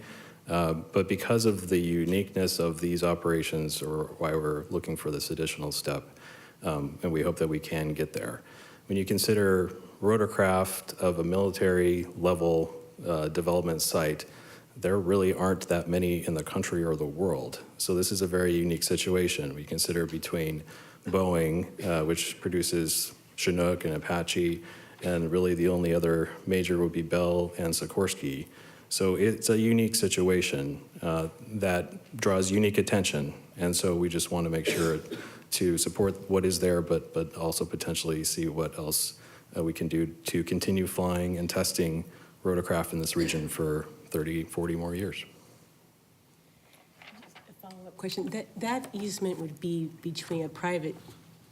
But because of the uniqueness of these operations, or why we're looking for this additional step, and we hope that we can get there. When you consider rotorcraft of a military level development site, there really aren't that many in the country or the world. So this is a very unique situation. We consider between Boeing, which produces Chinook and Apache, and really the only other major would be Bell and Sikorsky. So it's a unique situation that draws unique attention. And so we just want to make sure to support what is there, but also potentially see what else we can do to continue flying and testing rotorcraft in this region for 30, 40 more years. A follow-up question. That easement would be between, a private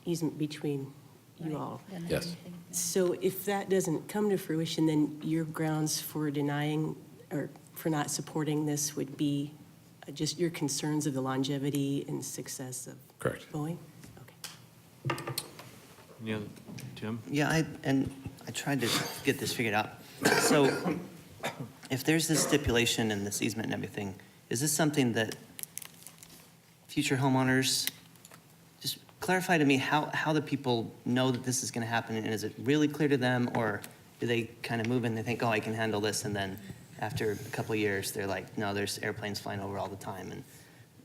easement between you all. Yes. So if that doesn't come to fruition, then your grounds for denying or for not supporting this would be just your concerns of the longevity and success of Correct. Boeing? Okay. Any other, Tim? Yeah, I tried to get this figured out. So if there's this stipulation and this easement and everything, is this something that future homeowners, just clarify to me how the people know that this is going to happen, and is it really clear to them, or do they kind of move in, they think, oh, I can handle this, and then after a couple of years, they're like, no, there's airplanes flying over all the time and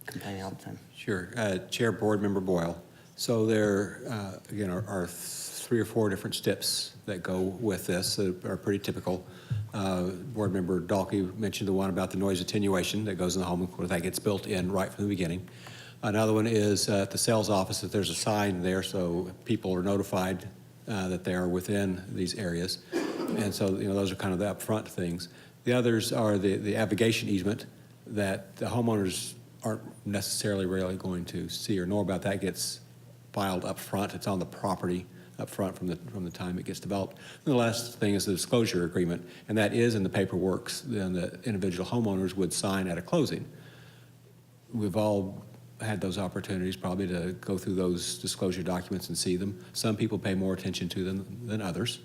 complaining all the time? Sure. Chair, Board Member Boyle. So there, again, are 3 or 4 different steps that go with this that are pretty typical. Board Member Dalkey mentioned the one about the noise attenuation that goes in the home, that gets built in right from the beginning. Another one is at the sales office that there's a sign there so people are notified that they are within these areas. And so, those are kind of the upfront things. The others are the navigation easement that the homeowners aren't necessarily really going to see or know about. That gets filed up front. It's on the property up front from the time it gets developed. And the last thing is the disclosure agreement, and that is in the paperwork then the individual homeowners would sign at a closing. We've all had those opportunities probably to go through those disclosure documents and see them. Some people pay more attention to them than others.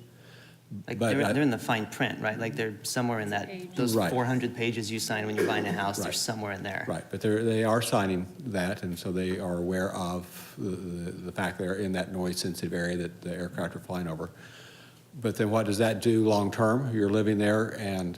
Like, But they're in the fine print, right? Like, they're somewhere in that, those Right. 400 pages you sign when you're buying a house, they're Right. somewhere in there. Right, but they are signing that, and so they are aware of the fact they're in that noise-sensitive area that the aircraft are flying over. But then what does that do long-term? You're living there, and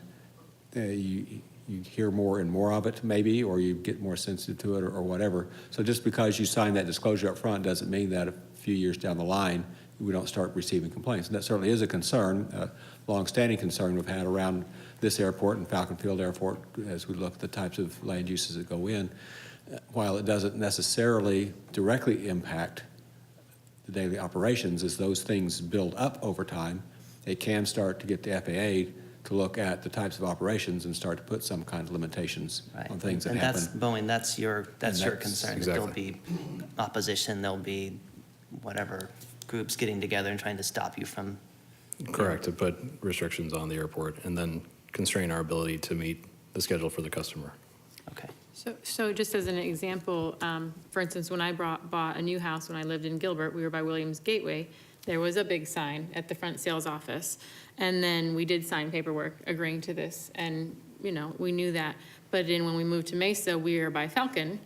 you hear more and more of it, maybe, or you get more sensitive to it, or whatever. So just because you sign that disclosure up front doesn't mean that a few years down the line, we don't start receiving complaints. And that certainly is a concern, a long-standing concern we've had around this airport and Falcon Field Airport as we look at the types of land uses that go in. While it doesn't necessarily directly impact the daily operations, as those things build up over time, it can start to get the FAA to look at the types of operations and start to put some kind of limitations Right. on things that And happen. that's, Boeing, that's your that's- concern, that exactly. there'll be opposition, there'll be whatever groups getting together and trying to stop you from, Correct, to put restrictions on the airport and then constrain our ability to meet the schedule for the customer. okay. So just as an example, for instance, when I bought a new house when I lived in Gilbert, we were by Williams Gateway, there was a big sign at the front sales office. And then we did sign paperwork agreeing to this, and, you know, we knew that. But then when we moved to Mesa, we were by Falcon,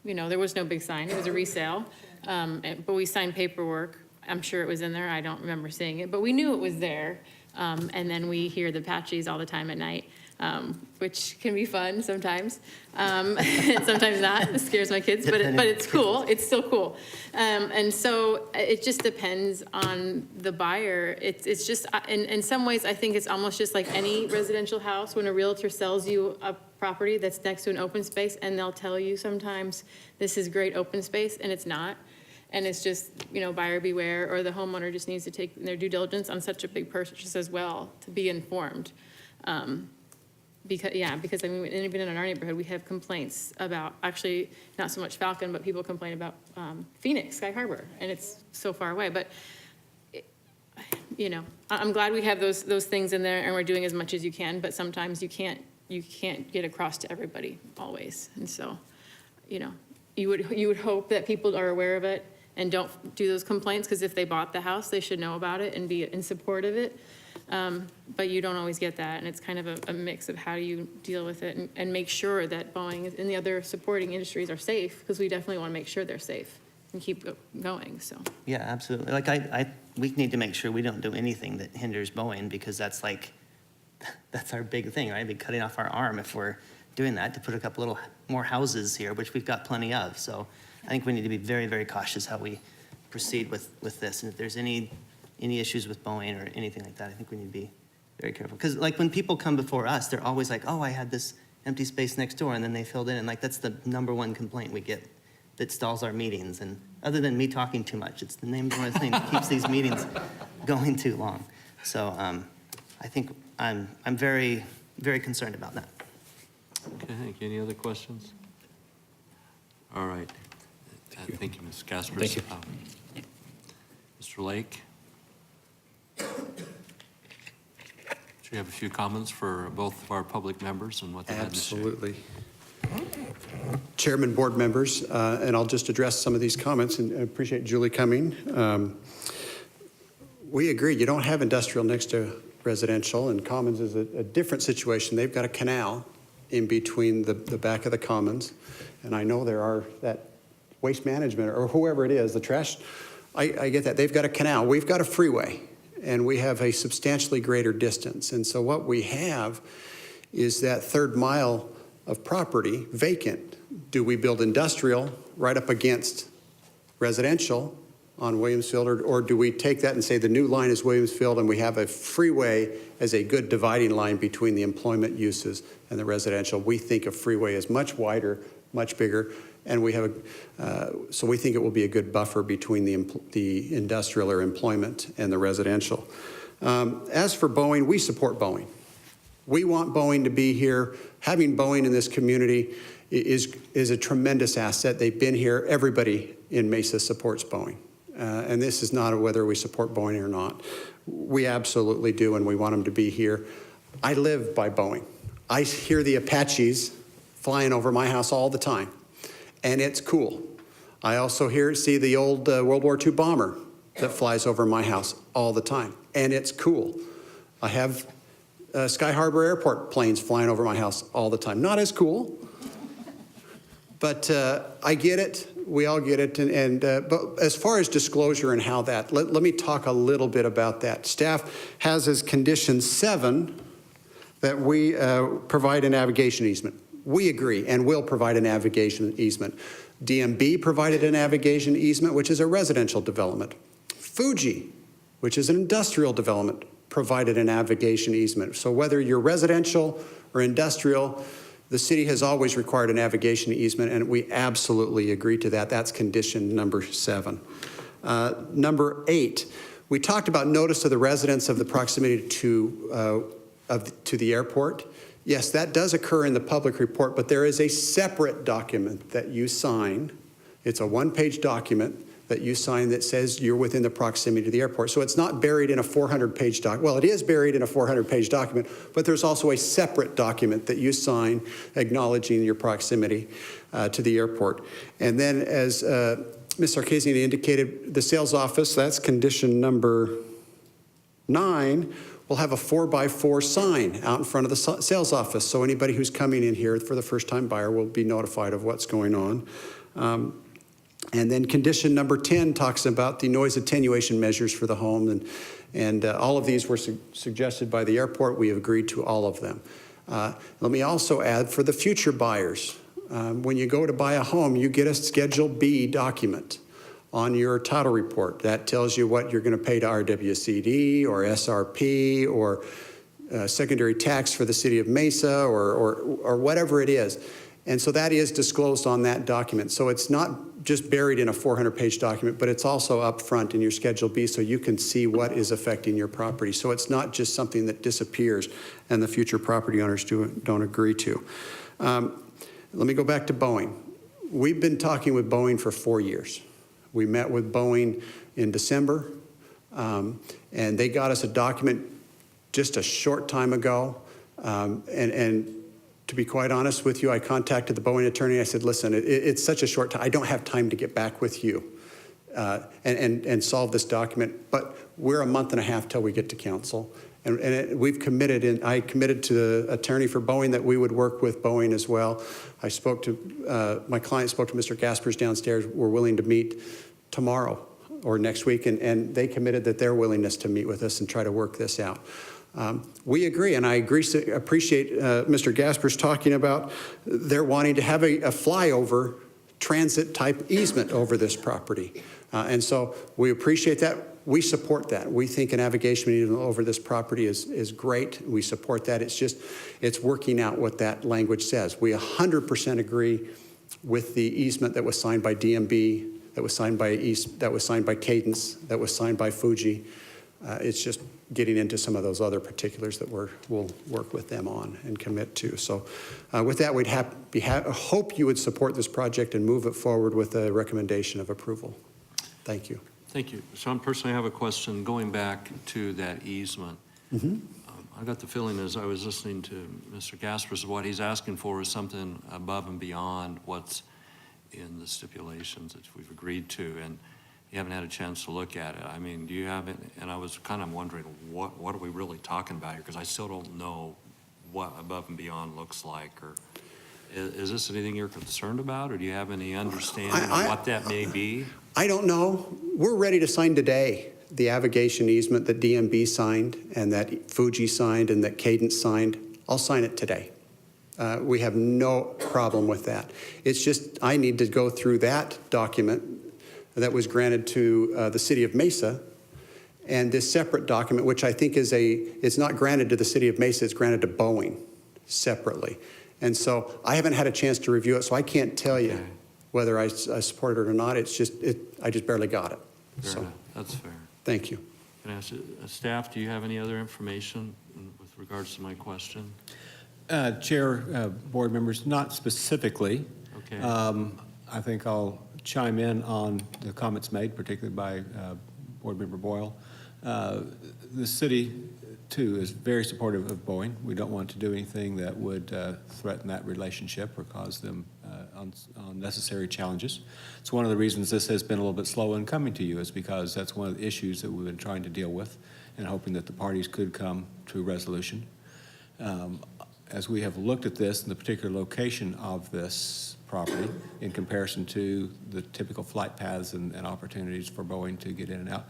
you know, there was no big sign, it was a resale. But we signed paperwork, I'm sure it was in there, I don't remember seeing it, but we knew it was there. And then we hear the Apaches all the time at night, which can be fun sometimes. Sometimes not, it scares my kids, but it's cool, it's still cool. And so it just depends on the buyer. It's just, in some ways, I think it's almost just like any residential house, when a realtor sells you a property that's next to an open space, and they'll tell you sometimes, this is great open space, and it's not. And it's just, you know, buyer beware, or the homeowner just needs to take their due diligence on such a big purchase as well, to be informed. Because I mean, even in our neighborhood, we have complaints about, actually, not so much Falcon, but people complain about Phoenix, Sky Harbor, and it's so far away. But, you know, I'm glad we have those things in there, and we're doing as much as you can, but sometimes you can't get across to everybody always. And so, you know, you would hope that people are aware of it and don't do those complaints, because if they bought the house, they should know about it and be in support of it. But you don't always get that, and it's kind of a mix of how do you deal with it and make sure that Boeing and the other supporting industries are safe, because we definitely want to make sure they're safe and keep going, so. Yeah, absolutely. Like, we need to make sure we don't do anything that hinders Boeing, because that's like, that's our big thing, right? Be cutting off our arm if we're doing that, to put a couple little more houses here, which we've got plenty of. So I think we need to be very, very cautious how we proceed with this. And if there's any issues with Boeing or anything like that, I think we need to be very careful. Because like when people come before us, they're always like, oh, I had this empty space next door, and then they filled in. And like, that's the number one complaint we get that stalls our meetings. And other than me talking too much, it's the number one thing that keeps these meetings going too long. So I think I'm very, very concerned about that. Okay, thank you. Any other questions? All right. Thank you, Ms. Gaspar. Thank you. Mr. Lake? Do you have a few comments for both of our public members and what they had to say? Absolutely. Chairman, board members, and I'll just address some of these comments, and I appreciate Julie coming. We agree, you don't have industrial next to residential, and Commons is a different situation. They've got a canal in between the back of the Commons, and I know there are that waste management or whoever it is, the trash, I get that. They've got a canal. We've got a freeway, and we have a substantially greater distance. And so what we have is that third mile of property vacant. Do we build industrial right up against residential on Williamsfield, or do we take that and say the new line is Williamsfield and we have a freeway as a good dividing line between the employment uses and the residential? We think a freeway is much wider, much bigger, and we have so we think it will be a good buffer between the industrial or employment and the residential. As for Boeing, we support Boeing. We want Boeing to be here. Having Boeing in this community is a tremendous asset. They've been here. Everybody in Mesa supports Boeing. And this is not a whether we support Boeing or not. We absolutely do, and we want them to be here. I live by Boeing. I hear the Apaches flying over my house all the time. and it's cool. I also see the old World War II bomber that flies over my house all the time, and it's cool. I have Sky Harbor Airport planes flying over my house all the time. Not as cool, but I get it. We all get it. But as far as disclosure and how that, let me talk a little bit about that. Staff has as condition 7 that we provide a navigation easement. We agree and will provide a navigation easement. DMB provided a navigation easement, which is a residential development. Fuji, which is an industrial development, provided a navigation easement. So whether you're residential or industrial, the city has always required a navigation easement, and we absolutely agree to that. That's condition number 7. Number 8, we talked about notice to the residents of the proximity to the airport. Yes, that does occur in the public report, but there is a separate document that you sign. It's a one-page document that you sign that says you're within the proximity to the airport. So it's not buried in a 400-page document. Well, it is buried in a 400-page document, but there's also a separate document that you sign acknowledging your proximity to the airport. And then as Ms. Sarkeesian indicated, the sales office, that's condition number 9, will have a 4x4 sign out in front of the sales office. So anybody who's coming in here for the first-time buyer will be notified of what's going on. And then condition number 10 talks about the noise attenuation measures for the home, and all of these were suggested by the airport. We have agreed to all of them. Let me also add, for the future buyers, when you go to buy a home, you get a Schedule B document on your title report. That tells you what you're going to pay to RWCD or SRP or secondary tax for the city of Mesa or whatever it is. And so that is disclosed on that document. So it's not just buried in a 400-page document, but it's also up front in your Schedule B so you can see what is affecting your property. So it's not just something that disappears and the future property owners don't agree to. Let me go back to Boeing. We've been talking with Boeing for 4 years. We met with Boeing in December, and they got us a document just a short time ago. And to be quite honest with you, I contacted the Boeing attorney. I said, listen, it's such a short time. I don't have time to get back with you and solve this document. But we're a month and a half till we get to council. And we've committed, and I committed to the attorney for Boeing that we would work with Boeing as well. I spoke to, my client spoke to Mr. Gaspers downstairs. We're willing to meet tomorrow or next week. And they committed that their willingness to meet with us and try to work this out. We agree, and I appreciate Mr. Gaspers talking about they're wanting to have a flyover transit type easement over this property. And so we appreciate that. We support that. We think a navigation easement over this property is great. We support that. It's just, it's working out what that language says. We 100% agree with the easement that was signed by DMB, that was signed by Cadence, that was signed by Fuji. It's just getting into some of those other particulars that we'll work with them on and commit to. So with that, we'd hope you would support this project and move it forward with a recommendation of approval. Thank you. Thank you. Sean, personally, I have a question going back to that easement. I got the feeling as I was listening to Mr. Gaspers, what he's asking for is something above and beyond what's in the stipulations that we've agreed to, and you haven't had a chance to look at it. I mean, do you have it? And I was kind of wondering, what are we really talking about here? Because I still don't know what above and beyond looks like. Or is this anything you're concerned about, or do you have any understanding of what that may be? I don't know. We're ready to sign today the navigation easement that DMB signed and that Fuji signed and that Cadence signed. I'll sign it today. We have no problem with that. It's just I need to go through that document that was granted to the city of Mesa, and this separate document, which I think it's not granted to the city of Mesa, it's granted to Boeing separately. And so I haven't had a chance to review it, so I can't tell you whether I support it or not. It's just, I just barely got it. Fair So enough. That's fair. thank you. Can I ask staff, do you have any other information with regards to my question? Chair, board members, not specifically. Okay. I think I'll chime in on the comments made, particularly by Board Member Boyle. The city, too, is very supportive of Boeing. We don't want to do anything that would threaten that relationship or cause them on necessary challenges. It's one of the reasons this has been a little bit slow in coming to you, is because that's one of the issues that we've been trying to deal with and hoping that the parties could come to a resolution. As we have looked at this and the particular location of this property in comparison to the typical flight paths and opportunities for Boeing to get in and out,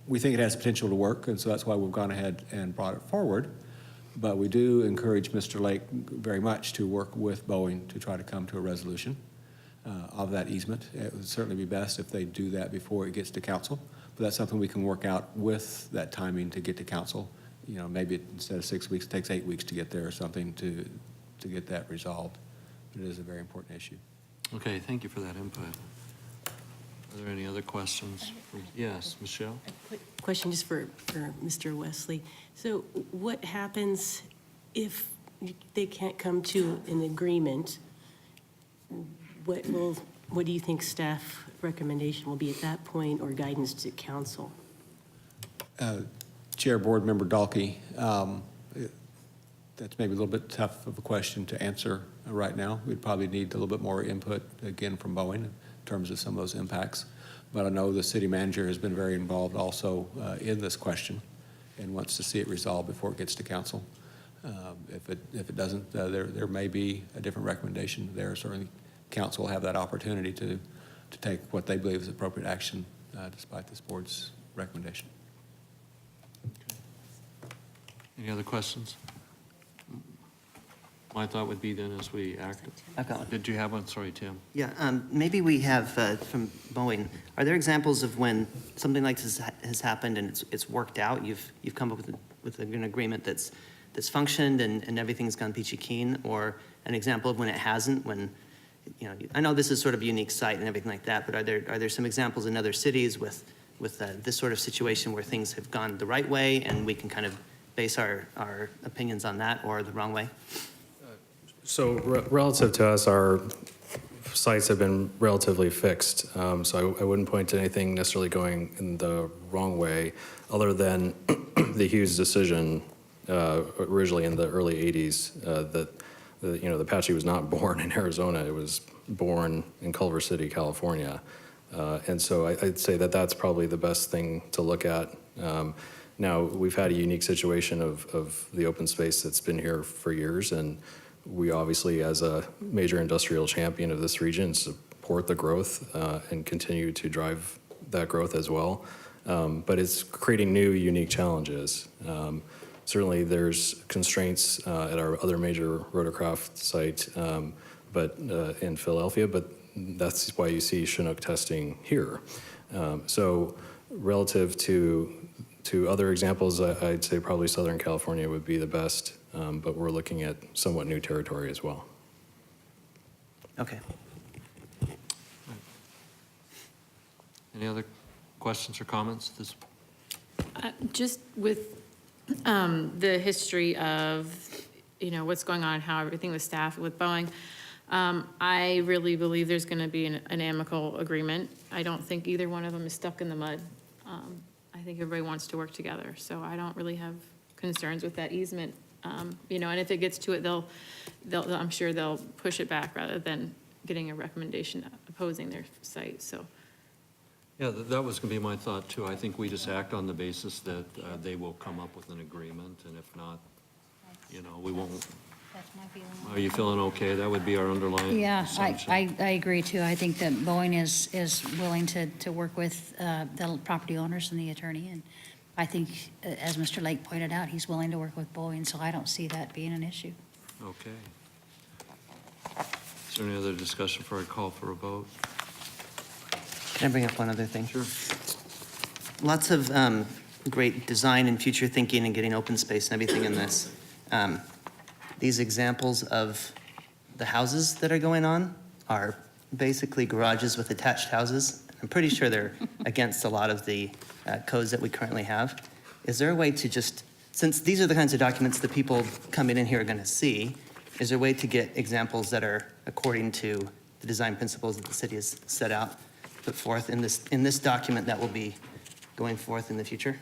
we think it has potential to work, and so that's why we've gone ahead and brought it forward. But we do encourage Mr. Lake very much to work with Boeing to try to come to a resolution of that easement. It would certainly be best if they do that before it gets to council, but that's something we can work out with that timing to get to council. You know, maybe instead of 6 weeks, it takes 8 weeks to get there or something to get that resolved. But it is a very important issue. Okay, thank you for that input. Are there any other questions? Yes, Michelle? A quick question just for Mr. Wesley. So what happens if they can't come to an agreement? What do you think staff recommendation will be at that point, or guidance to council? Chair Board Member Dalkey, that's maybe a little bit tough of a question to answer right now. We'd probably need a little bit more input, again, from Boeing in terms of some of those impacts. But I know the city manager has been very involved also in this question and wants to see it resolved before it gets to council. If it doesn't, there may be a different recommendation there. Certainly, council will have that opportunity to take what they believe is appropriate action despite this board's recommendation. Any other questions? My thought would be then as we act. I've got one. Did you have one? Sorry, Tim. Yeah, maybe we have, from Boeing, are there examples of when something like this has happened and it's worked out? You've come up with an agreement that's functioned and everything's gone peachy keen, or an example of when it hasn't, when, you know, I know this is sort of a unique site and everything like that, but are there some examples in other cities with this sort of situation where things have gone the right way and we can kind of base our opinions on that, or the wrong way? So relative to us, our sites have been relatively fixed. So I wouldn't point to anything necessarily going in the wrong way, other than the Hughes decision originally in the early 80s that the Apache was not born in Arizona. It was born in Culver City, California. And so I'd say that that's probably the best thing to look at. Now, we've had a unique situation of the open space that's been here for years, and we obviously, as a major industrial champion of this region, support the growth and continue to drive that growth as well. But it's creating new, unique challenges. Certainly, there's constraints at our other major rotorcraft site, but in Philadelphia, but that's why you see Chinook testing here. So relative to other examples, I'd say probably Southern California would be the best, but we're looking at somewhat new territory as well. Okay. Any other questions or comments? Just with the history of, what's going on, how everything with staff, with Boeing, I really believe there's going to be an amicable agreement. I don't think either one of them is stuck in the mud. I think everybody wants to work together, so I don't really have concerns with that easement. And if it gets to it, I'm sure they'll push it back rather than getting a recommendation opposing their site, so. Yeah, that was going to be my thought too. I think we just act on the basis that they will come up with an agreement, and if not, we won't. That's my feeling. Are you feeling okay? That would be our underlying Yeah, assumption. I agree too. I think that Boeing is willing to work with the property owners and the attorney. And I think, as Mr. Lake pointed out, he's willing to work with Boeing, so I don't see that being an issue. Okay. Is there any other discussion before I call for a vote? Can I bring up one other thing? Sure. Lots of great design and future thinking and getting open space and everything in this. These examples of the houses that are going on are basically garages with attached houses. I'm pretty sure they're against a lot of the codes that we currently have. Is there a way to just, since these are the kinds of documents that people coming in here are going to see, is there a way to get examples that are according to the design principles that the city has set out, put forth in this document that will be going forth in the future?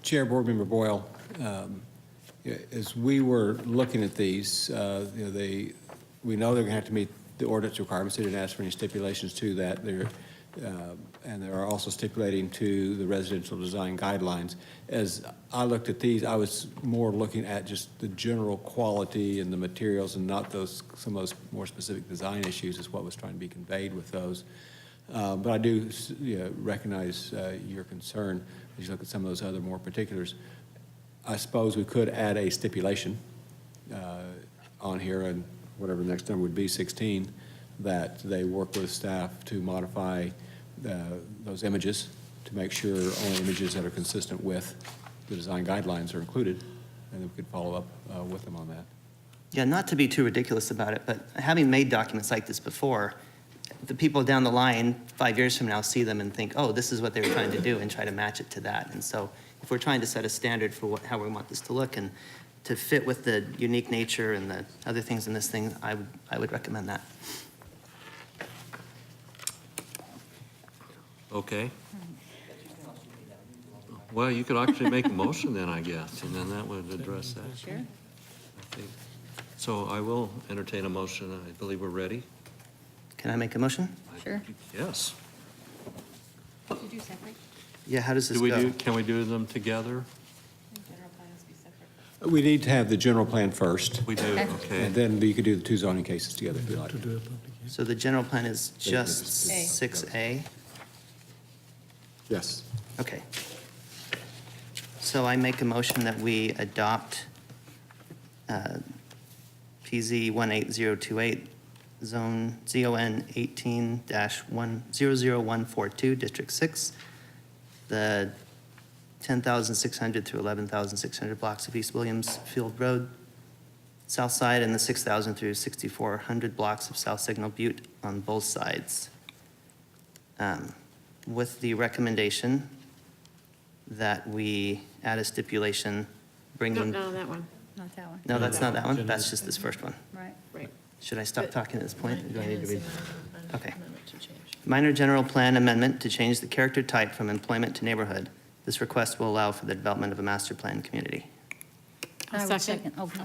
Chair, Board Member Boyle, Yeah, as we were looking at these, we know they're going to have to meet the ordinance requirements. They didn't ask for any stipulations to that. And they're also stipulating to the residential design guidelines. As I looked at these, I was more looking at just the general quality and the materials and not some of those more specific design issues is what was trying to be conveyed with those. But I do recognize your concern as you look at some of those other more particulars. I suppose we could add a stipulation on here, and whatever the next number would be, 16, that they work with staff to modify those images to make sure only images that are consistent with the design guidelines are included, and then we could follow up with them on that. Yeah, not to be too ridiculous about it, but having made documents like this before, the people down the line 5 years from now see them and think, oh, this is what they were trying to do, and try to match it to that. And so if we're trying to set a standard for how we want this to look and to fit with the unique nature and the other things in this thing, I would recommend that. Okay. Well, you could actually make a motion then, I guess, and then that would address that. Sure. I think. So I will entertain a motion. I believe we're ready. Can I make a motion? Sure. Yes. Did you do separate? Yeah, how does this go? Can we do them together? General plan has to be separate. We need to have the general plan first, We do, Okay. okay. and then you could do the two zoning cases together if you like. So the general plan is just A. 6A? Yes. Okay. So I make a motion that we adopt PZ 18028, Zone ZON 18-00142, District 6, the 10,600 through 11,600 blocks of East Williamsfield Road, South Side, and the 6,000 through 6,400 blocks of South Signal Butte on both sides. With the recommendation that we add a stipulation No, bringing, no, that one. Not that one, no, that's not that one, that's just this first one. right? Right. Should I stop talking at this point, or do I need to read? Okay. Amendment to change. Minor general plan amendment to change the character type from employment to neighborhood. This request will allow for the development of a master plan community. I'll I would second. Okay,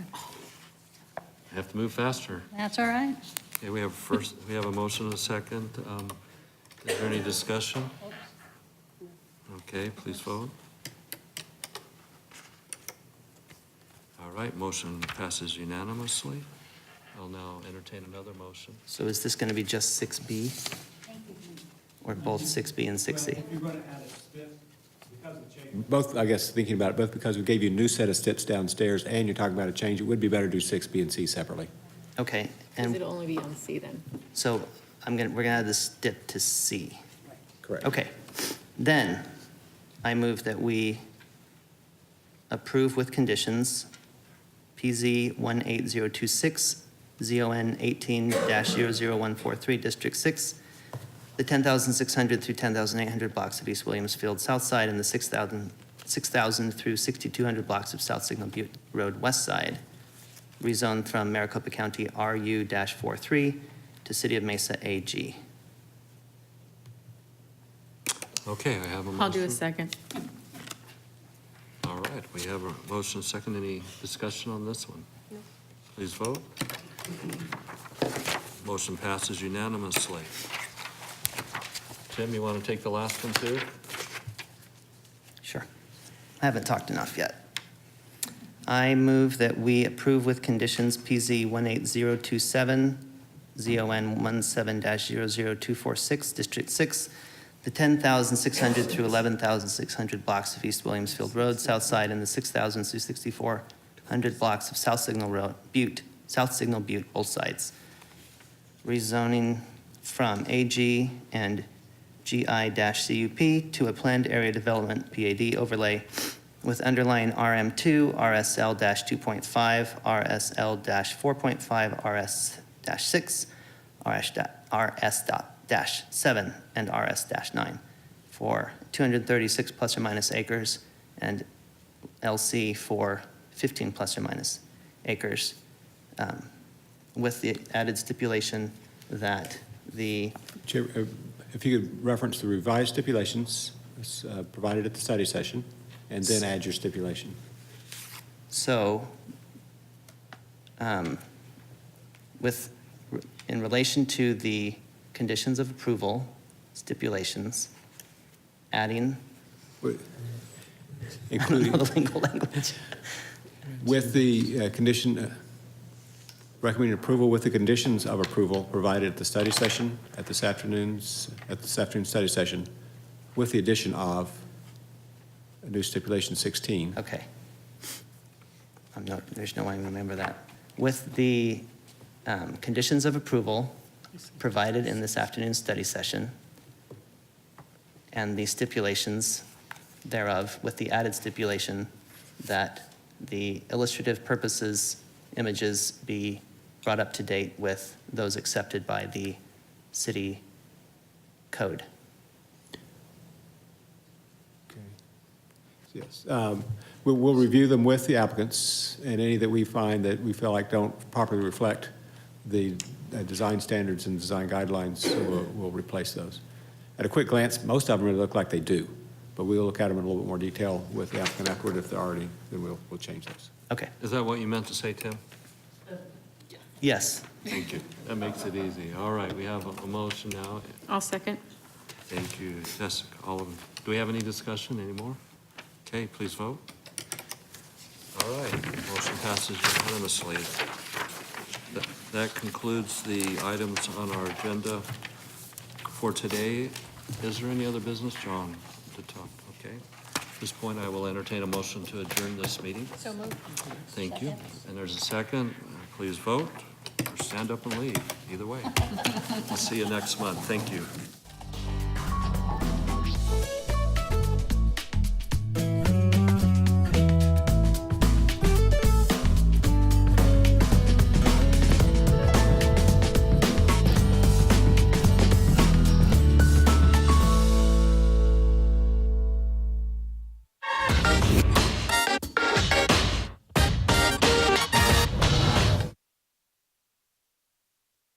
You have to move faster. that's all right. Okay, we have a motion and a second. Is there any discussion? Okay, please vote. All right, motion passes unanimously. I'll now entertain another motion. So is this going to be just 6B? Or both 6B and 6C? Both, I guess, thinking about it, both because we gave you a new set of steps downstairs and you're talking about a change, it would be better to do 6B and C separately. Okay, Because and it'll only be on C then. so we're going to add this dip to C. Correct. Okay, then I move that we approve with conditions PZ 18026, ZON 18-00143, District 6, the 10,600 through 10,800 blocks of East Williamsfield South Side, and the 6,000 through 6,200 blocks of South Signal Butte Road West Side, rezoned from Maricopa County RU-43 to City of Mesa AG. Okay, I have a motion. I'll do a second. All right, we have a motion, second. Any discussion on this one? Please vote. Motion passes unanimously. Tim, you want to take the last one too? Sure. I haven't talked enough yet. I move that we approve with conditions PZ 18027, ZON 17-00246, District 6, the 10,600 through 11,600 blocks of East Williamsfield Road, South Side, and the 6,000 through 6,400 blocks of South Signal Butte, both sides. Rezoning from AG and GI-CUP to a planned area development PAD overlay with underlying RM2, RSL-2.5, RSL-4.5, RS-6, RS-7, and RS-9 for 236 plus or minus acres and LC for 15 plus or minus acres, with the added stipulation that the, Chair, if you could reference the revised stipulations provided at the study session, and then add your stipulation. so with, in relation to the conditions of approval stipulations, adding, I don't Including, know the legal language. with the condition, recommending approval with the conditions of approval provided at the study session, at this afternoon's study session, with the addition of a new stipulation 16. Okay. There's no way to remember that. With the conditions of approval provided in this afternoon's study session and the stipulations thereof, with the added stipulation that the illustrative purposes images be brought up to date with those accepted by the city code. Yes. We'll review them with the applicants, and any that we find that we feel like don't properly reflect the design standards and design guidelines, we'll replace those. At a quick glance, most of them really look like they do, but we'll look at them in a little bit more detail with the applicant afterward. If they're already, then we'll change those. Okay. Is that what you meant to say, Tim? Yes. Thank you. That makes it easy. All right, we have a motion now. I'll second. Thank you, Jessica. Do we have any discussion anymore? Okay, please vote. All right, motion passes unanimously. That concludes the items on our agenda for today. Is there any other business, John, to talk? Okay. At this point, I will entertain a motion to adjourn this meeting. So moved. Thank you. And there's a second. Please vote or stand up and leave. Either way. We'll see you next month. Thank you.